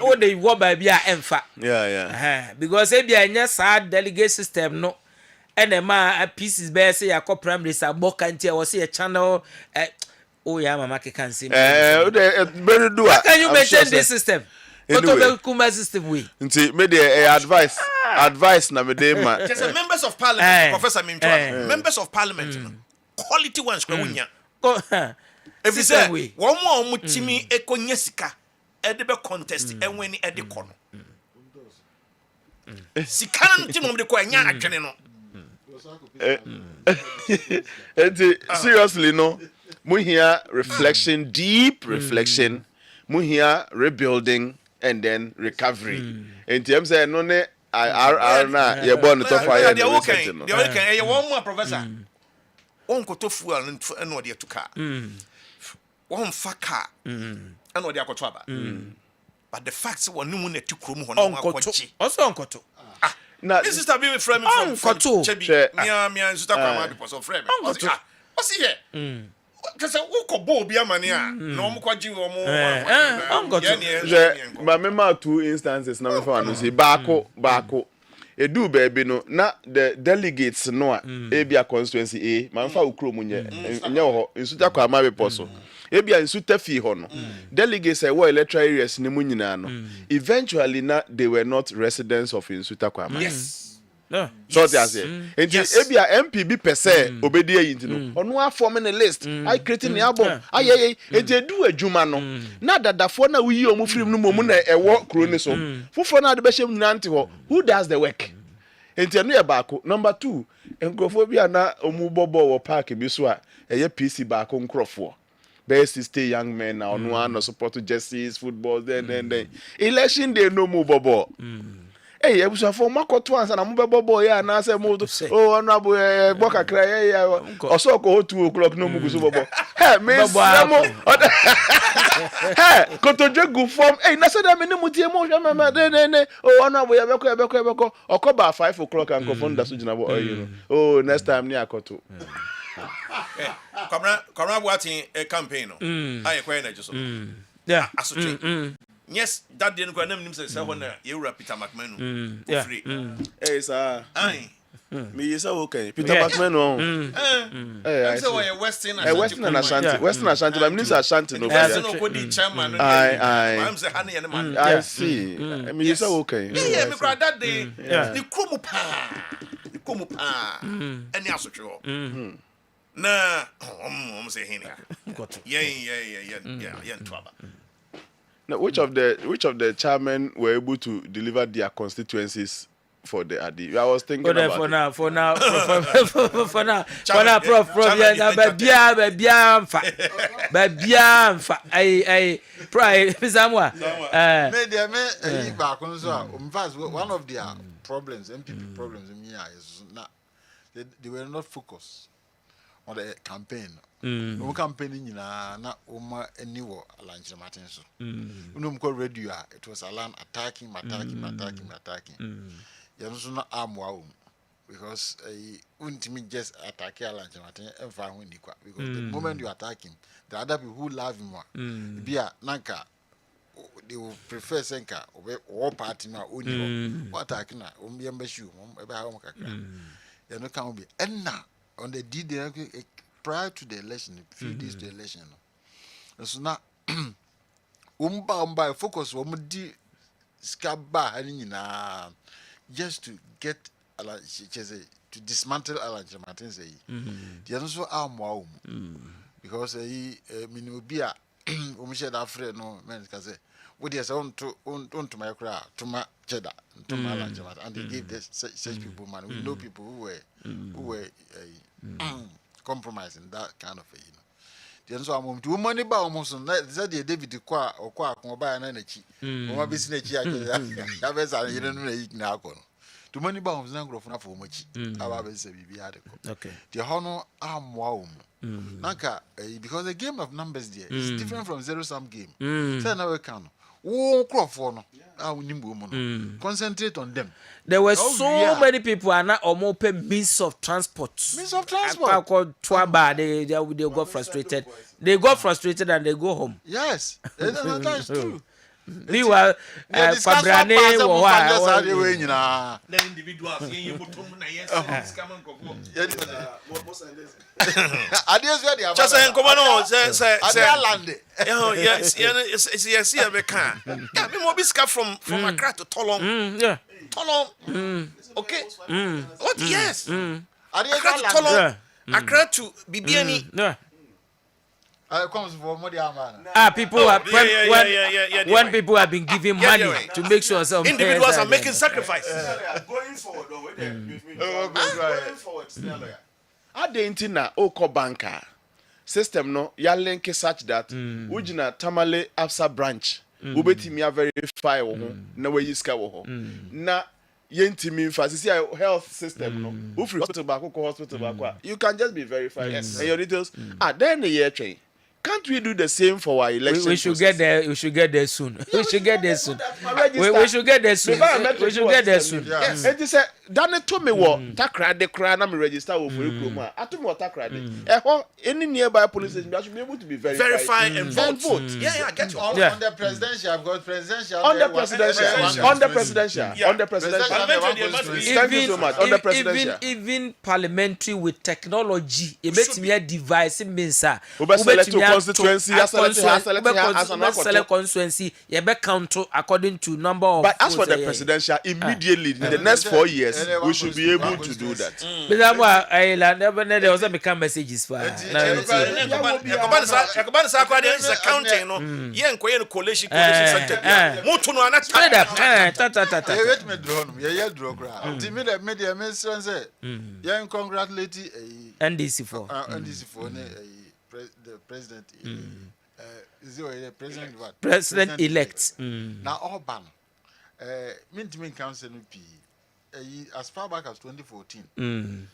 all the what by be emfa Yeah. because e be anya sad delegate system no and a pieces be say yakọ primary sa boka ntia was say a channel oh yeah mama can see better do how can you maintain this system Anyway. Kuma system way Nti me the advice na me dey ma. Just members of parliament, Professor Mintwa, members of parliament, quality ones kwa wunya. If you say one more mutimi ekonya sika, edebe contest enweni edikono. Sika nti no de ko enya adwene no. Seriously no, we hear reflection, deep reflection. We hear rebuilding and then recovery. In terms of no ne na you born to fire the okay. The okay, one more professor. One koto fuel and no dey to car. One faka and no dey akoto aba. But the facts one no na tu krom ho no akwachi. Also onkoto. na This sister be with friend from Chebi. Me sister kwama because of friend. What's here? Because who ko bo bi amane a na omo kwaji omo but remember two instances na me fa no say baako edu baby no na the delegates no a ebia constituency A man fa ukro mu nye ho nsuta kwa ma be poso ebia nsuta fi ho no delegates were electoral areas ni mu nyina no eventually na they were not residents of nsuta kwa ma. Yes. No. So they say, and ebia MPB per se obedi ayi no. Ono afom in the list. I creating the album. Aye and they do adwuma no. Na dadafo na we yi omo firim no momu na ewo kro ni so. Fufo na de be hyem nante ho. Who does the work? Enti no e baako. Number 2, enkrofo bia na omu bobo wo park bi so a eye PC baako nkrofo. Best stay young men now no support to justice football then election day no move bobo. Hey, I was for Makoto and I'm boy and I said, oh, no, boka cry, or so go 2 o'clock no mugu bobo. Hey, Miss Hey, Kotoje go form. Hey, Nasa Minimuti emotion, oh, no, we have a or come by 5 o'clock and go from the Sujinabo. Oh, next time near Koto. Come watching a campaign. I acquire just yeah, yes, that didn't go name say when you rap Peter McMahon. Hey, sir. Aye. Me is okay. Peter McMahon. I say Western and Ashanti. Western Ashanti, but Minister Ashanti no. I see. Me is okay. Yeah, me cry that day. The kumu pa. Any asocho. Na, say hini. Yeah, twaba. Now, which of the chairmen were able to deliver their constituencies for the AD? I was thinking about for now, Prof. Babia, I pride, Zamwa. In fact, one of their problems, MPP problems in Mia is not they were not focused on the campaign. No campaigning na Oma anywhere Alan Martin so. Radio, it was Alan attacking. You not arm wow because ultimately just attack Alan Martin and find when because the moment you attack him, the other people who love him more. Bia Nanka they will prefer Senka or party now only attacking na shoe about you know can be and now on the D prior to the election, few days to the election. So now, by focus on the scabba just to get to dismantle Alan Martin say. The also arm wow because he minubia umshed afraid no men can say what is on to my crowd to my cheddar to my Alan and they gave this such people man. We know people who were compromising that kind of the so am to money ba almost that the David kwa buy na chi o be sin chi ya be sa you no na akọ to money ba almost na grofo na for mo chi aba be se bibi ade ko okay the hono amwa nanka because the game of numbers there is different from zero sum game say na we can wo crofo no unimbo mo no concentrate on them. There were so many people are not open means of transport. Means of transport. They got frustrated. They got frustrated and they go home. Yes, that is true. We were Fabrane the individuals just saying, come on, say, yes, yeah, we can. Yeah, we more biscuit from Accra to Tolong. Yeah. Tolong. Okay. What? Yes. Accra to Tolong. Accra to Bibiani. Yeah. Comes for money, People are when people have been giving money to make sure some individuals are making sacrifices. Going forward, going forward. Adentina oko banker system no ya link such that ujina Tamale Absa branch ubetimi verify wo ho na we yiska wo ho na yentimi facility health system no free hospital back ko hospital back you can just be verified and your details then the year train. Can't we do the same for our election? We should get there. We should get there soon. We should get there soon. We should get there soon. We should get there soon. Yes. And he said, "Dane to me what takra de kra na me register wo for Ekroma. Ato me what takra de. Any nearby police station, I should be able to be verified and vote. Yeah, get you. On the presidential, I've got presidential. On the presidential. Thank you so much. On the presidential. Even parliamentary with technology, it makes me a device means constituency select constituency you be count according to number of but as for the presidential immediately in the next 4 years we should be able to do that there was become messages for counting no yen ko yen collation center mutu no anata wait me draw no ye draw gra the media minister say yen congratulate NDC for the president is the president what? President elect. Now Orban mean council P as far back as 2014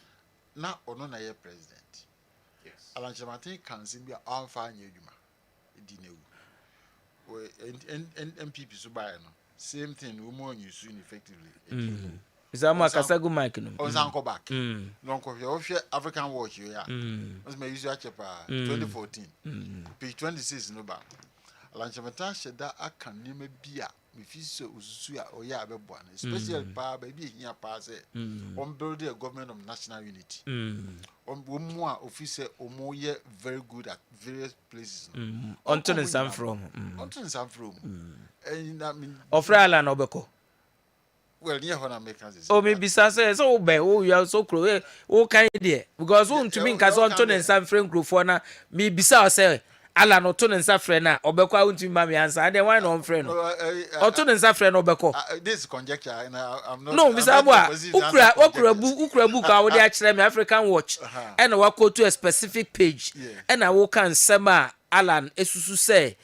now or no year president. Yes. Alan Chamati council be on fire Yuma and MPP so by no same thing woman you soon effectively. Is that my Kasago Mike? On Zanko back. Non coffee African watch you ya. Was my usual chapter 2014. Page 26 no back. Lanchamata Sheda a can name beer. Mifiso Usuya or ya bebuan, especially power baby here pass on building a government of national unity. On more officer or more very good at various places. Until some from. And I mean of Rala Nobeko. Well, near when I make us. Oh, maybe Sasa, so be, you are so cruel. Oh, kind dear. Because one to me, Kazon and some friend group for now, me beside say, Alan or Ton and Safrena, or Beko to Mammy answer, and then one on friend. Or Ton and Safren or Beko. This conjecture, and I'm not. No, Miss Abwa, Ukra book, I would actually African watch, and I will go to a specific page, and I will can Sama Alan, Esusu say.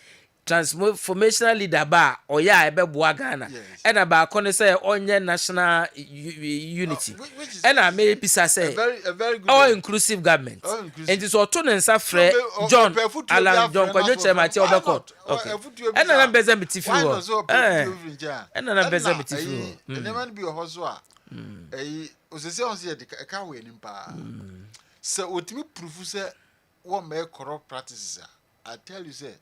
Transformational leader ba oya ebe Ghana and about kon say onye national unity and I may be say a very good all inclusive government and it is auto nsa frɛ John Alan John Kwadwo Chemati obekɔ okay and na beza mitifi wo and na beza mitifi wo and man be ho so a osese on say de ka we nim pa so otimi proof say what make corrupt practices I tell you say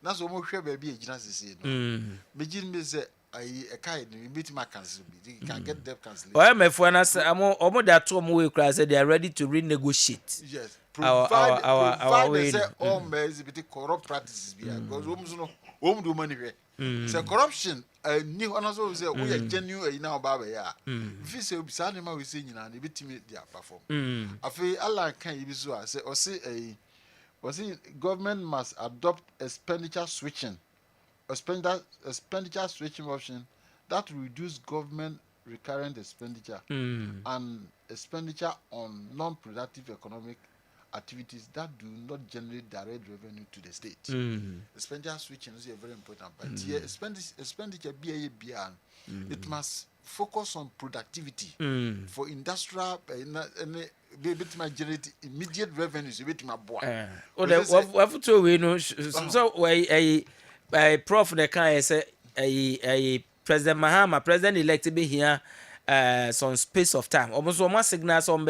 na so mo hwe ba bi ejina sese no begin me say a kind we meet my cancel be can get debt cancellation why my for na say omo da to omo we kra say they are ready to renegotiate yes our way say all may exhibit corrupt practices because omo do money hwe say corruption ni ono so say we genuine na oba ya fi say obi sa ma we say nyina na betimi dia perform afi Allah kan yi bi so say o say government must adopt expenditure switching option that will reduce government recurrent expenditure and expenditure on non-productive economic activities that do not generate direct revenue to the state. Expenditure switching is very important, but here expenditure it must focus on productivity for industrial bit my generate immediate revenues bit my boy. We no so a prof the can say President Mahama, President elect be here some space of time. Almost one signal some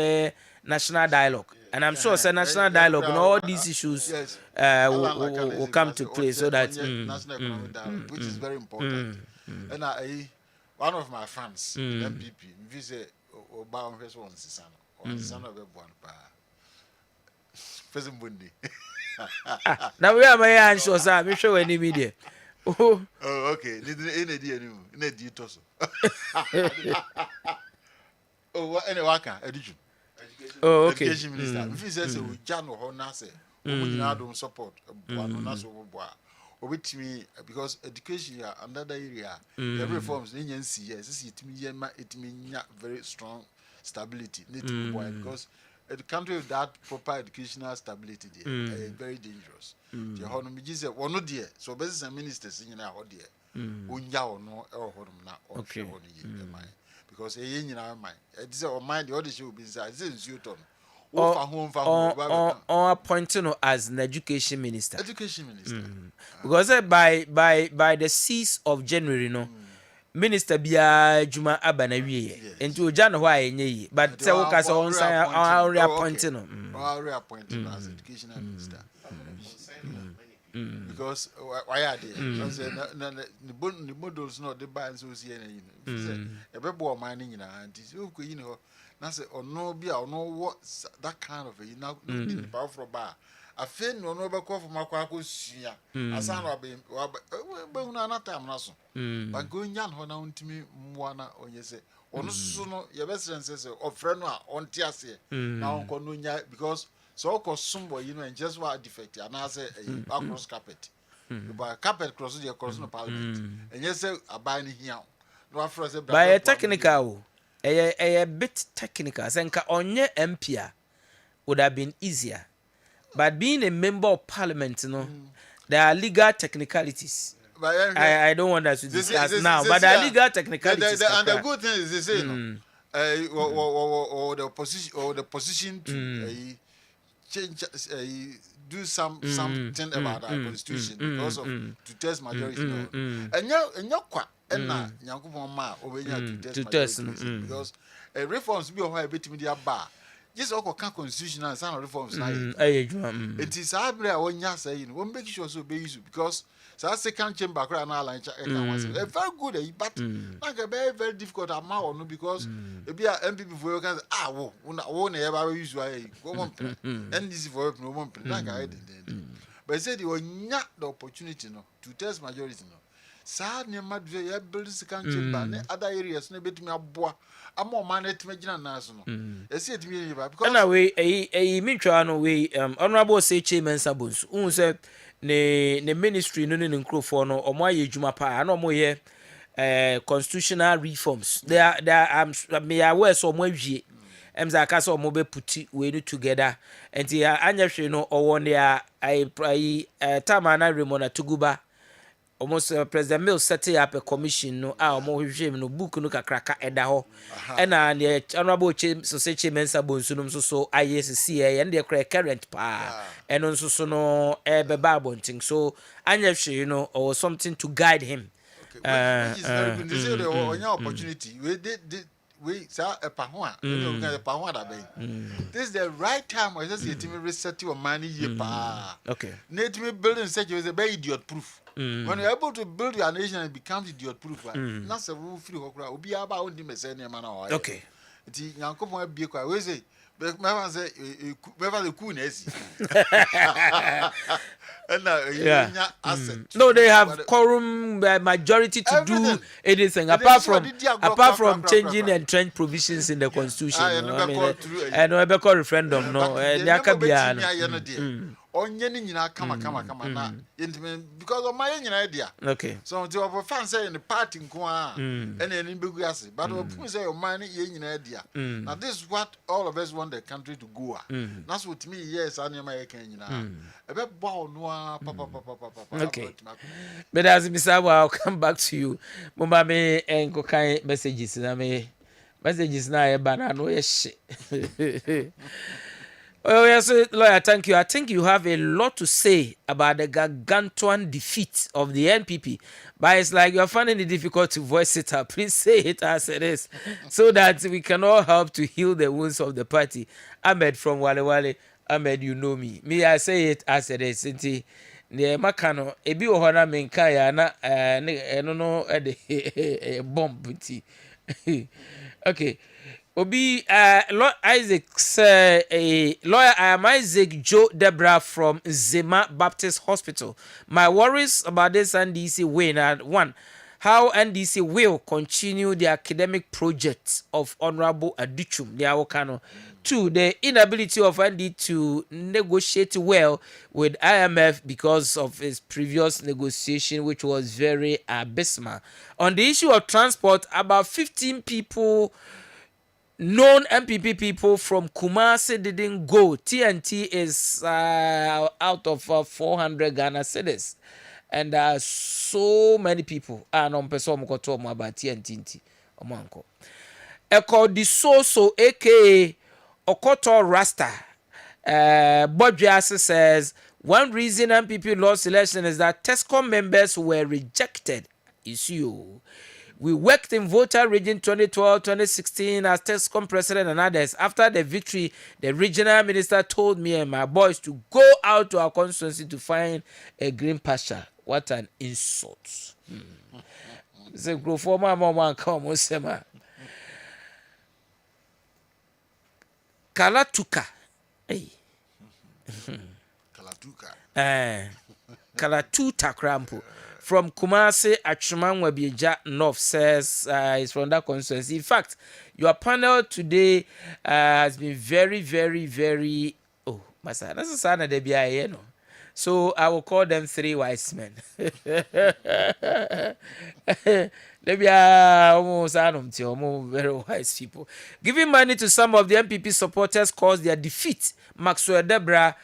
national dialogue. And I'm sure say national dialogue and all these issues yes. will come to play so that national economic dialogue, which is very important. And one of my friends, MPP, visit Obama first one Sisano of one President Bundi. Now we are my answer, sir. I'm sure any media. Oh, okay. Need you toss. Oh, what any waka education. Oh, okay. Education minister. If he says we jano ho na say, we don't support one na so boa. With me because education here another area. The reforms in NC yes, it mean very strong stability. Need to boy because a country with that proper educational stability there, very dangerous. The honourable say, "One no dear." So, business and ministers in our dear, unya or no, or na or share on because a yin in our mind. It is our mind. The other show be inside. This is Newton. Or appointing as an education minister. Education minister. Because by the 6th of January, no. Minister bia juma abanawie enti oja no ho ayenye but say wo ka say on sign our reappointing no reappointing as educational minister because why are they because the models not the ban so see any say e be bo man ni nyina anti so ko yi no na say ono bia ono what that kind of you now the power from bar afen no no be ko for makwa ko sua asan no be huna na time na so but go nyan ho na untimi mwa na onye se ono susu no ye be sense say ofre no a onti ase na onko no nya because so ko sumbo you know and just what defect and I say across carpet but carpet cross the cross no parliament and you say abai ni hia no afro say by technical a bit technical senka onye MP would have been easier. But being a member of parliament, there are legal technicalities. I don't want us to discuss now, but there are legal technicalities. And the good thing is they say, or the position to change, do something about our constitution because of to test majority. And you're quite and now Yankuma over to test majority because reforms be on a bit media bar. Yes, all constitutional and some reforms. It is hardly one year saying, one make sure so be easy because so second chamber crowd now like very good, but like a very, very difficult amount because if you are MPP for your can won't ever use and this for no one like I did. But said you will not the opportunity to test majority. Sad near Madrid, you build second chamber, other areas, no bit me a boy. I'm more man at Major National. I see it me because anyway, a mutual way, honorable say chairman Sabons, who said the ministry no in Crawford or my Jumapa, no more here constitutional reforms. There are may I wear some way. Emza Castle Mobe put we together and the Anya no or one there I Tamana Remona Tuguba. Almost President Mills set up a commission no more regime no book no kakraka edaho and the honorable society mensa bonsunum so ISCA and the current pa and also so no ebe babonting so anya or something to guide him. Which is very good. They say the opportunity we saw a pahua this is the right time I just get me reset your money okay need me building such as a very idiot proof. When you're able to build your nation and become idiot proof, that's a rule free or will be about only message man. Okay. It's Yanko be quiet. We say, but never say, never the coolness. No, they have quorum majority to do anything apart from changing and change provisions in the constitution. I know about referendum. No, onye ni nyina kama na because of my idea. Okay. So the of fans say in the party nko a and any begu ase but we say your man ye nyina idea. Now this is what all of us want the country to go. That's what me yes anema ye kan nyina. E be bow no papa. Okay. But as Mr. I'll come back to you. Mama me enko kan messages na me messages na e bana no ye shit. Oh, yes, lawyer, thank you. I think you have a lot to say about the gargantuan defeat of the NPP, but it's like you're finding it difficult to voice it out. Please say it as it is so that we can all help to heal the wounds of the party. Ahmed from Wale Wale. Ahmed, you know me. Me, I say it as it is. Inti, ne makano ebi wo hɔ na menka ya na ne no no de bomb nti. Okay. Obi Lord Isaac say a lawyer. I am Isaac Joe Debra from Zema Baptist Hospital. My worries about this NDC win are one, how NDC will continue the academic projects of Honorable Adichum Liawokano. Two, the inability of ND to negotiate well with IMF because of his previous negotiation, which was very abysmal. On the issue of transport, about 15 people, known MPP people from Kumasi didn't go. TNT is out of 400 Ghana cedis. And there are so many people. No person ko to about TNT. Omanko. Eko Disoso aka Okoto Rasta. Bodrias says one reason MPP lost election is that TESCOM members were rejected. Issue. We worked in Volta region 2012-2016 as TESCOM president and others. After the victory, the regional minister told me and my boys to go out to our constituency to find a green pasture. What an insult. Say, grow for my mom come on sema. Kalatuka. Hey. Kalatuka. Kalatuta Krampo. From Kumasi Achuman Webieja North says he's from that constituency. In fact, your panel today has been very, very, very. Oh, my son, that's a son of the BIA, no. So I will call them three wise men. They are almost very wise people. Giving money to some of the MPP supporters caused their defeat. Maxwell Debra,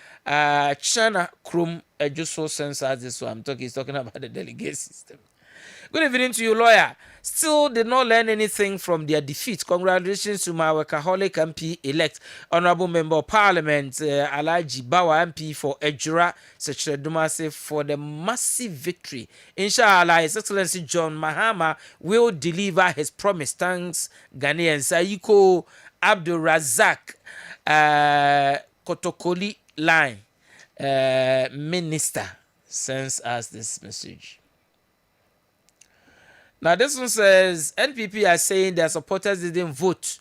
China Krum, just so sense as this one. He's talking about the delegate system. Good evening to you, lawyer. Still did not learn anything from their defeat. Congratulations to my workaholic MP elect, Honorable Member of Parliament, Alaji Bawa MP for Ejura, Secretary Dumase, for the massive victory. Inshallah, His Excellency John Mahama will deliver his promise. Thanks, Ghanaians. Sayiko Abdul Razak, Kotokoli Line, Minister, sends us this message. Now, this one says NPP are saying their supporters didn't vote.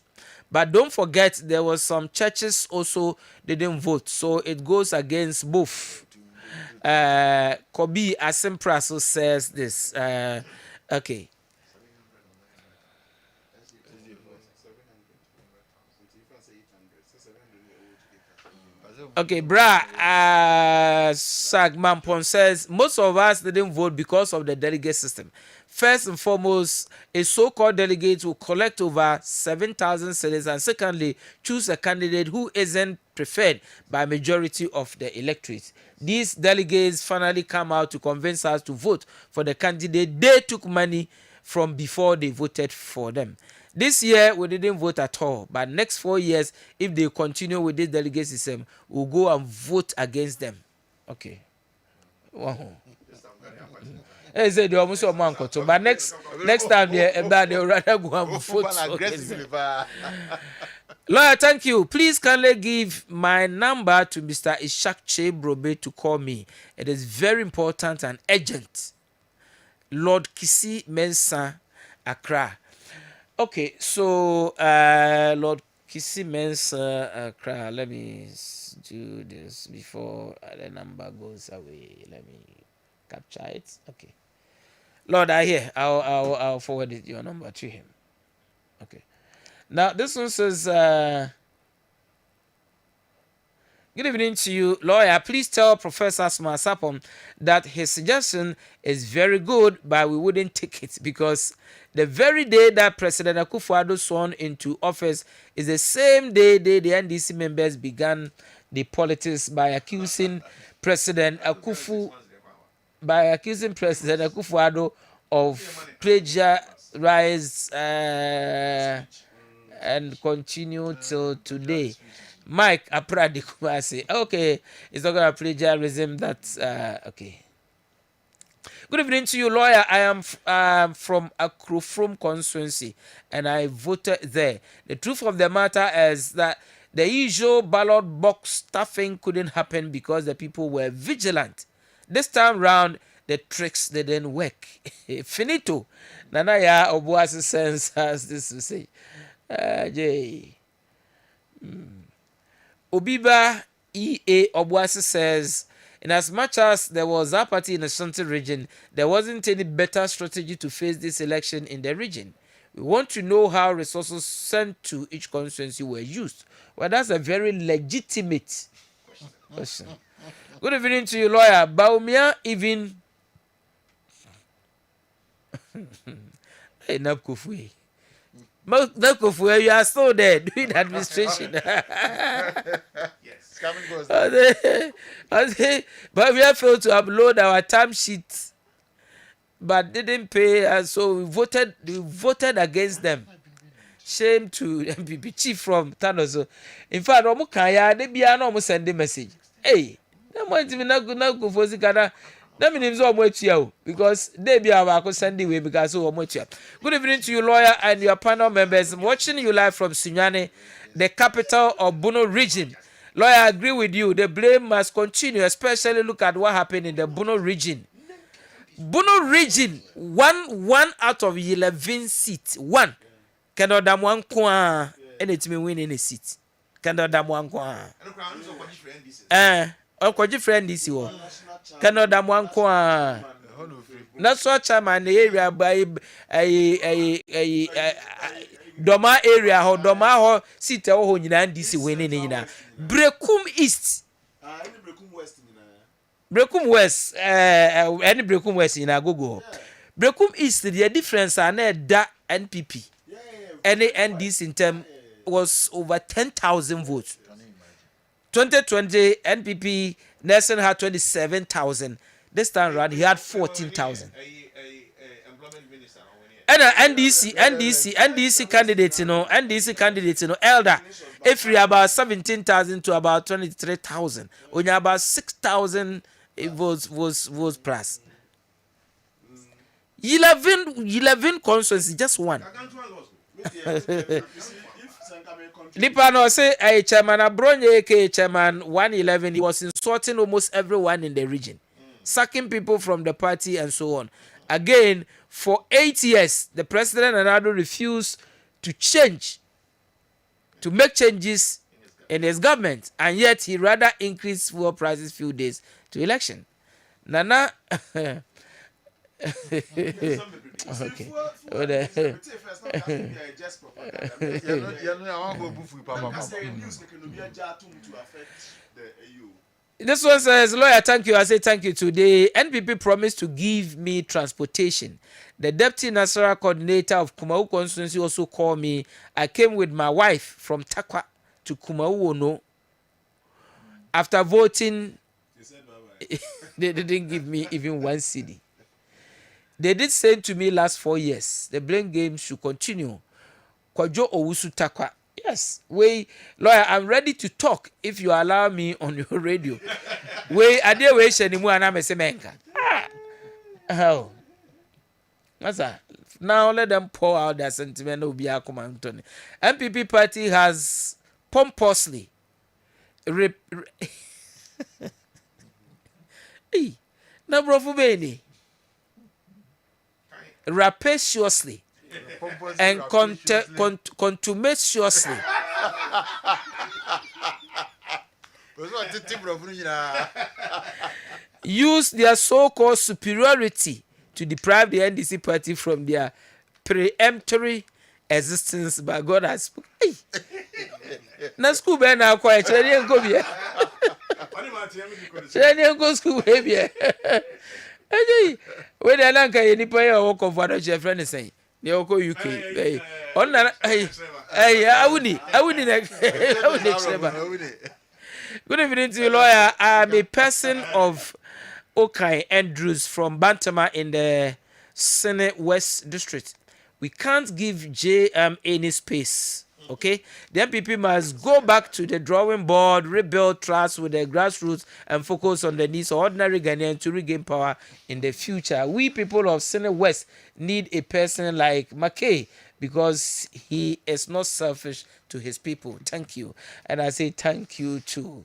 But don't forget, there was some churches also didn't vote. So it goes against both. Kobi Asimpraso says this. Okay. Okay, Sagmampon says most of us didn't vote because of the delegate system. First and foremost, a so-called delegate will collect over 7,000 cedis, and secondly, choose a candidate who isn't preferred by majority of the electorate. These delegates finally come out to convince us to vote for the candidate they took money from before they voted for them. This year, we didn't vote at all, but next 4 years, if they continue with this delegate system, we'll go and vote against them. Okay. Wow. They say they almost a man to, but next time they'll rather go and vote. Lawyer, thank you. Please kindly give my number to Mr. Ishak Chebrobe to call me. It is very important and urgent. Lord Kisi Mensa, Accra. Okay, so Lord Kisi Mensa, Accra. Let me do this before the number goes away. Let me capture it. Okay. Lord, I hear. I'll forward your number to him. Okay. Now this one says, good evening to you, lawyer. Please tell Professor Smasapon that his suggestion is very good, but we wouldn't take it because the very day that President Akufo-Addo sworn into office is the same day the NDC members began the politics by accusing President Akufo-Addo of plagiarized and continue till today. Mike Apradi Kumasi. Okay, it's not gonna plagiarism. That's okay. Good evening to you, lawyer. I am from Akrofrom constituency, and I voted there. The truth of the matter is that the usual ballot box stuffing couldn't happen because the people were vigilant. This time round, the tricks didn't work. Finito. Nana ya Obuasi sense has this to say. Jay. Obiba EA Obuasi says, in as much as there was apathy in the Ashanti region, there wasn't any better strategy to face this election in the region. We want to know how resources sent to each constituency were used. Well, that's a very legitimate question. Good evening to you, lawyer. Baumia even... Hey, Napkofui. Napkofui, you are still there doing administration. Yes, coming goes. But we have failed to upload our time sheet, but didn't pay, and so we voted against them. Shame to MPP chief from Tanoso. In fact, Omo Kaya, they be an almost send a message. Hey, that might be not good for Zikana. That means almost you because they be our sending way because so much. Good evening to you, lawyer, and your panel members. I'm watching you live from Sunyane, the capital of Bono region. Lawyer, I agree with you. The blame must continue, especially look at what happened in the Bono region. Bono region, one out of 11 seats, one. Cannot damn one kwa, and it's me winning a seat. Cannot damn one kwa. Okoji friend this you. Cannot damn one kwa. Not so chairman the area by a Doma area or Doma ho sit ho nyina ndisi winning nyina. Brekum East. Brekum West any Brekum West in Agogo. Brekum East the difference are na da NPP. Any NDC in term was over 10,000 votes. 2020 NPP Nelson had 27,000. This time around he had 14,000. And NDC candidates, NDC candidates, elder, if we about 17,000 to about 23,000, only about 6,000 votes plus. 11 constituencies, just one. Lipano say a chairman Abronye K chairman 111. He was insulting almost everyone in the region, sacking people from the party and so on. Again, for 8 years, the president and Ado refused to make changes in his government, and yet he rather increased fuel prices few days to election. Nana. Okay. This one says, lawyer, thank you. I say thank you today. NPP promised to give me transportation. The deputy national coordinator of Kumau constituency also called me. I came with my wife from Takwa to Kumau Ono. After voting, they didn't give me even one cedi. They did say to me last 4 years, the blame game should continue. Kwajo Owusu Takwa. Yes, lawyer, I'm ready to talk if you allow me on your radio. Ade we shenimu aname semenka. Oh. Now let them pour out their sentiment. MPP party has pompously rapaciously and contumaciously use their so-called superiority to deprive the NDC party from their preemptory existence. But God has spoken. Hey. Na school be na quiet. Chere go be. Chere go school be. Hey, when the lanka any pay or work of what your friend is saying. They go UK. Hey, on hey, I wouldn't. Good evening to you, lawyer. I'm a person of Okai Andrews from Bantama in the Senate West District. We can't give JM any space Okay, the MPP must go back to the drawing board, rebuild trust with the grassroots, and focus on the needs of ordinary Ghanaians to regain power in the future. We people of Senate West need a person like McKay because he is not selfish to his people. Thank you. And I say thank you too.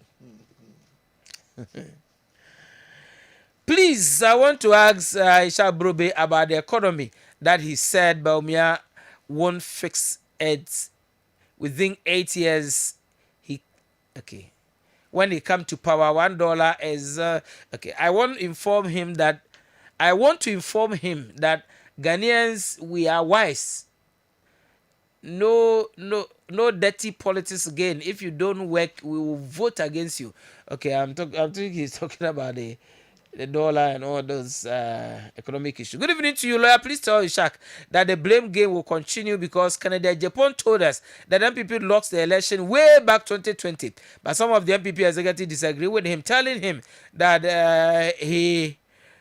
Please, I want to ask Isha Brobe about the economy that he said Baumia won't fix it within 8 years. When he come to power, $1 is I want to inform him that Ghanaians, we are wise. No dirty politics again. If you don't work, we will vote against you. Okay, I'm thinking he's talking about the dollar and all those economic issues. Good evening to you, lawyer. Please tell Ishak that the blame game will continue because Canada and Japan told us that MPP lost the election way back 2020. But some of the MPP executives disagree with him, telling him that he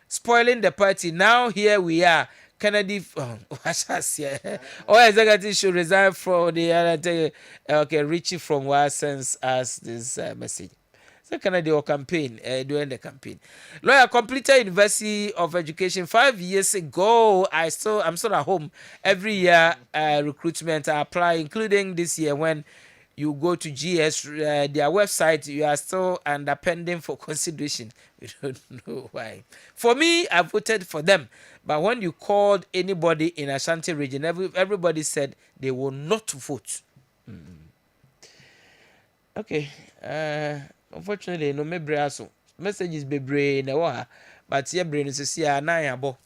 spoiling the party. Now here we are. Kennedy, all executives should resign from the Richie from what sends us this message. Kennedy or campaign during the campaign. Lawyer completed University of Education 5 years ago. I'm still at home. Every year recruitment I apply, including this year when you go to GS their website, you are still under pending for consideration. We don't know why. For me, I voted for them. But when you called anybody in Ashanti region, everybody said they will not vote. Okay. Unfortunately, no me braso. Messages be brain na but your brain is see na yabo.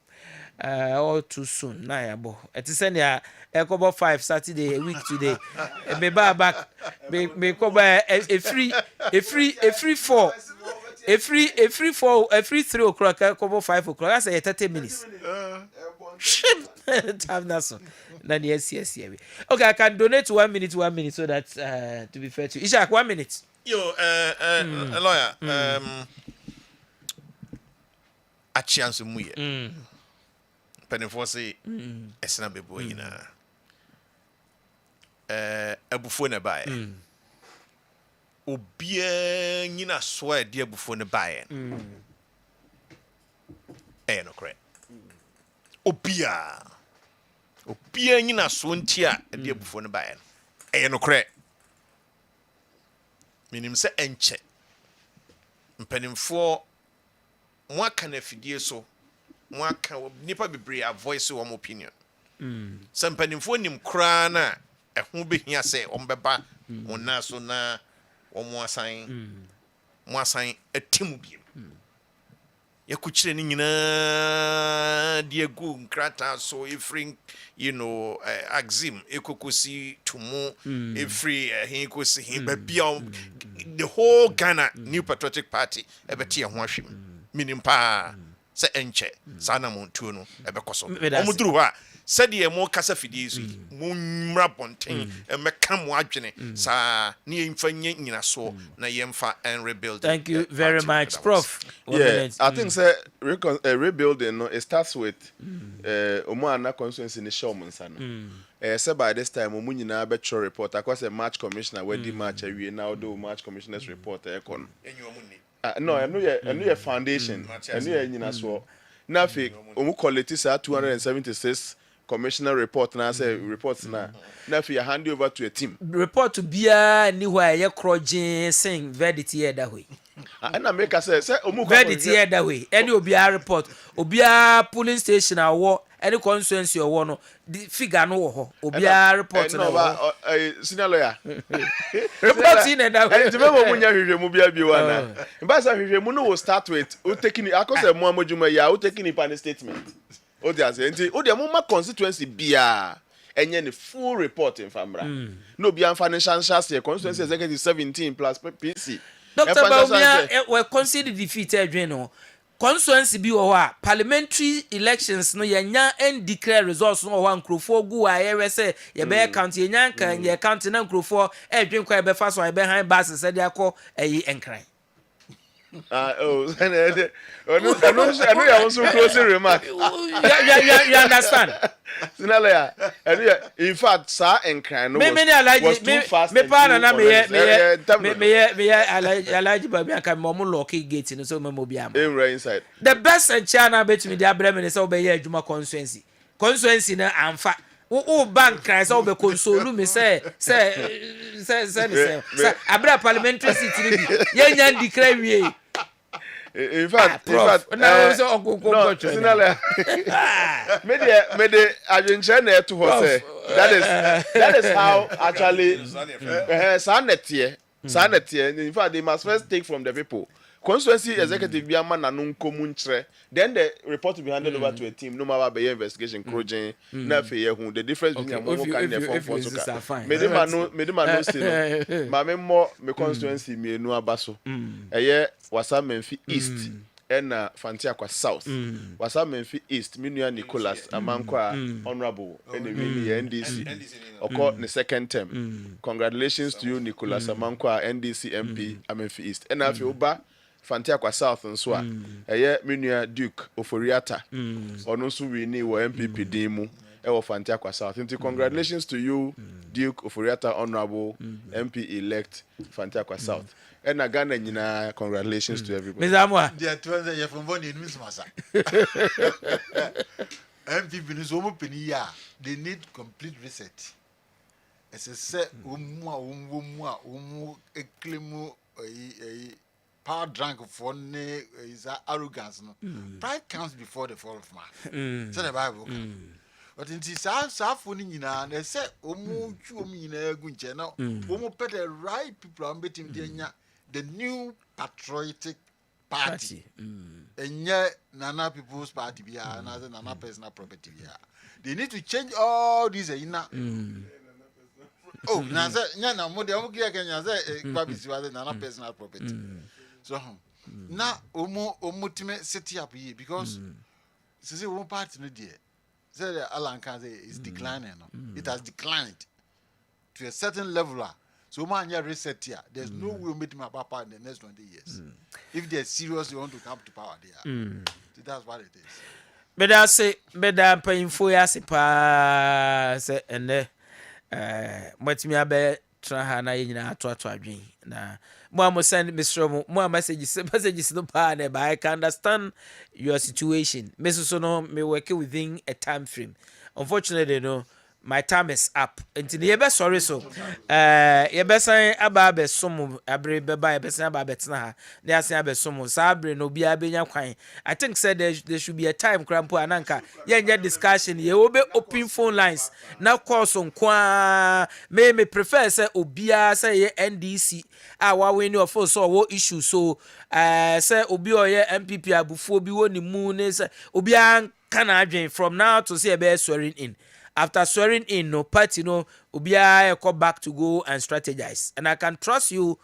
All too soon na yabo. It is send ya about 5 Saturday a week today. Me back me cover a free 4. A free 4, a free 3 o'clock, cover 5 o'clock. That's a 30 minutes. Time that's so. Yes. Okay, I can donate 1 minute so that to be fair to you. Ishak, 1 minute. Yo, lawyer, a chance of me. Penny for say, a snabby boy in a buffon by. Obia, you know, swear, dear buffon by. Eh, no credit. Obia, you know, swan tia, a dear buffon by. Eh, no credit. Minim se enche mpanimfo mo aka na fidie so mo aka nipa bebre a voice one opinion se mpanimfo nim kra na ehun behia se ombeba ona so na omo asan atimu biem yakuchire ni nyina diegu nkrata so ifring axim ekokosi tumu every he kosi he babia the whole Ghana New Patriotic Party ebeti ho ahwem minim pa se enche sana montu no ebekoso omuduru ha said ye mo kasa fidie so mo mmra bonten emeka mo adwene sa ne yemfa nyina so na yemfa and rebuild. Thank you very much, Prof. I think say rebuilding it starts with omo ana constituency ni show monsa no say by this time omo nyina be tro report akwa say March commissioner we di March awie now do March commissioners report ekon no enu ye foundation enu ye nyina so na fe omo quality sa 276 commissioner report na say reports na fe hand over to a team report to bia ni why ye krojin sing verdict here that way. And I make us say omu verdict here that way. Any obia report obia polling station awo any constituency or no the figure no ho obia report no senior lawyer report in that way. Remember munya hwehwe mu bia bi wana mba sa hwehwe mu no will start with o taking akose mu amojuma ya o taking in statement o dia say enti o dia mu ma constituency bia enye ne full report in famra no bia financial share constituency executive 17 plus PC. Dr. Baumia we consider defeat no constituency bi wo ha parliamentary elections no yenya and declare results no ho ankrofo gu a ye say ye be count yenya kan ye count na ankrofo edwen kwa be fa so ye be han bass se dia ko eyi enkran I know you want some closing remark. You understand? In fact, sir and crying was too fast. Me partner na me alaji baby aka mo lock gate no so me mo bi am. Inside. The best and China bet me dey abrem ne say obey adwuma constituency. Constituency na amfa. O bank cry say obey console me say abra parliamentary seat ni bi. Ye nya declare wie. In fact, no, that is how actually in fact they must first take from the people. Constituency executive be a man and then the report will be handed over to a team no matter the investigation crojing na fe who the difference between among can the form for me no still ma me more me constituency me no abaso wasa Memphis East and Fantia kwa South wasa Memphis East minua Nicholas amankwa honorable and the NDC oko the second term congratulations to you Nicholas amankwa NDC MP Memphis East and afi oba Fantia kwa South nso a minua Duke Oforiata ono nso we ni wo MPP dimu e Fantia kwa South. Congratulations to you Duke Oforiata honorable MP elect Fantia kwa South. And Ghana nyina congratulations to everybody. Mizamwa. Dia tuanze ya fomvoni ni masa. MPP ni so mopeni ya. They need complete reset. Ese umu eklemu power drunk for is arrogance no. Pride comes before the fall of man. So the Bible. But in this afuni nyina na say omu twu omu nyina egu nche na omu put the right people am betim de nya the new patriotic party. Enye Nana People's Party bia na say Nana personal property bia. They need to change all these ina. Oh, na say nya na mo de omu kiya Kenya say kwabisi wa Nana personal property. So na omu time set up here because say one party no there. Say Alan can say it's declining. It has declined to a certain level. So man, you reset here. There's no way meet my papa in the next 20 years. If they're serious, they want to come to power there. So that's what it is. But I say, better paying for us say and what me abe try na yina to adwin na mo send Mr. Mo messages no pa na but I can understand your situation. Me so no me work within a time frame. Unfortunately no my time is up. Until you be sorry so. You be say aba be som abre be ba be say aba betena ha. Na say aba som sa abre no bia be nya kwan. I think said there should be a time crampo ananka. Ye discussion ye obe open phone lines. Na call so kwa me prefer say obia say ye NDC wa we ni of so wo issue so say obi oye MPP abufu obi woni mu ne say obia can adwen from now to say be swearing in. After swearing in, no party, no, Ubia come back to go and strategize. And I can trust you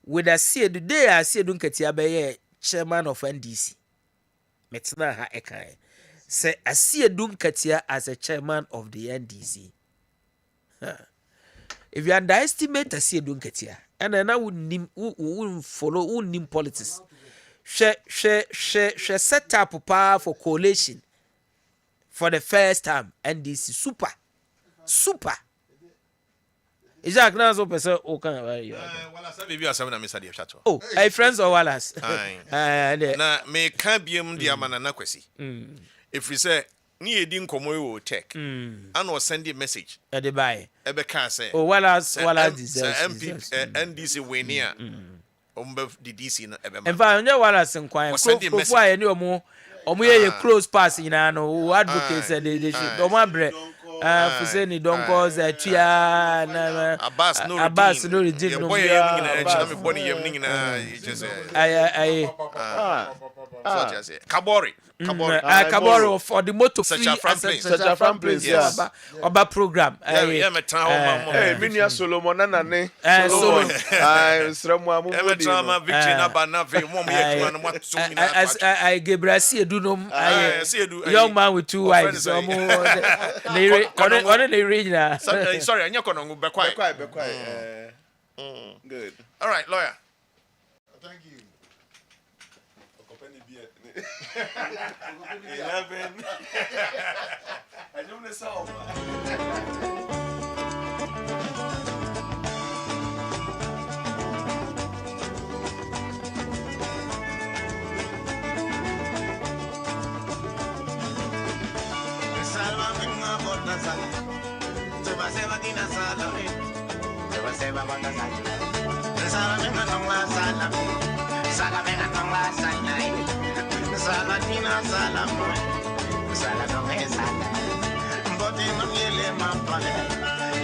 with a see the day I see Dunketia be chairman of NDC. Metna ha ekai. Say I see Dunketia as a chairman of the NDC. If you underestimate I see Dunketia, and then I wouldn't follow, wouldn't politics. She set up a power for coalition. For the first time, NDC super. Is that now so person? Oh, can I? Wallace, maybe you are seven. I miss the chat. Oh, hey friends or Wallace? Na me can't be the amana na kwesi. If we say ni edin komo wo tech, and was send a message. At the buy. Ebe can say. Oh, Wallace deserves. MP NDC we near. The DC no ebe. In fact, you Wallace inquire. Before I knew more. Omuye close pass ina no advocates they should omabre for say ni don't cause tia na Abbas no regime no boy me boni yem ni na just Kabori for the motor free such from place oba program me Minia Solomon na ne Solomon sremo amu victory na ba na ve mo me aduma no mato I Gebrasi edunom young man with two wives sorry anya kono be quiet good all right lawyer Thank you. 11. I don't know so.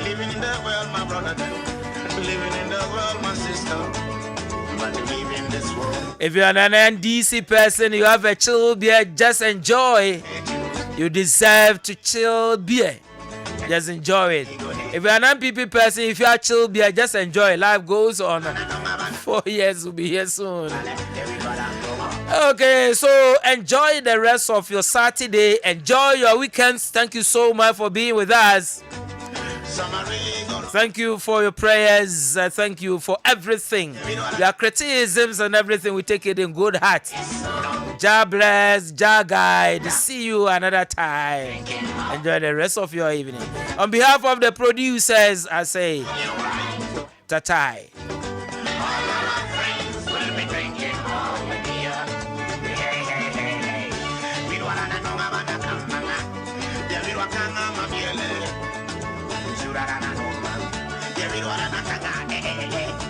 Living in the world, my brother, living in the world, my sister, but live in this world. If you're an NDC person, you have a chill beer, just enjoy. You deserve to chill beer. Just enjoy it. If you're an MPP person, if you are chill beer, just enjoy. Life goes on. 4 years will be here soon. Okay, so enjoy the rest of your Saturday. Enjoy your weekends. Thank you so much for being with us. Thank you for your prayers. Thank you for everything. Your criticisms and everything, we take it in good heart. Jah bless, Jah guide. See you another time. Enjoy the rest of your evening. On behalf of the producers, I say, tatai. Hey, hey, hey.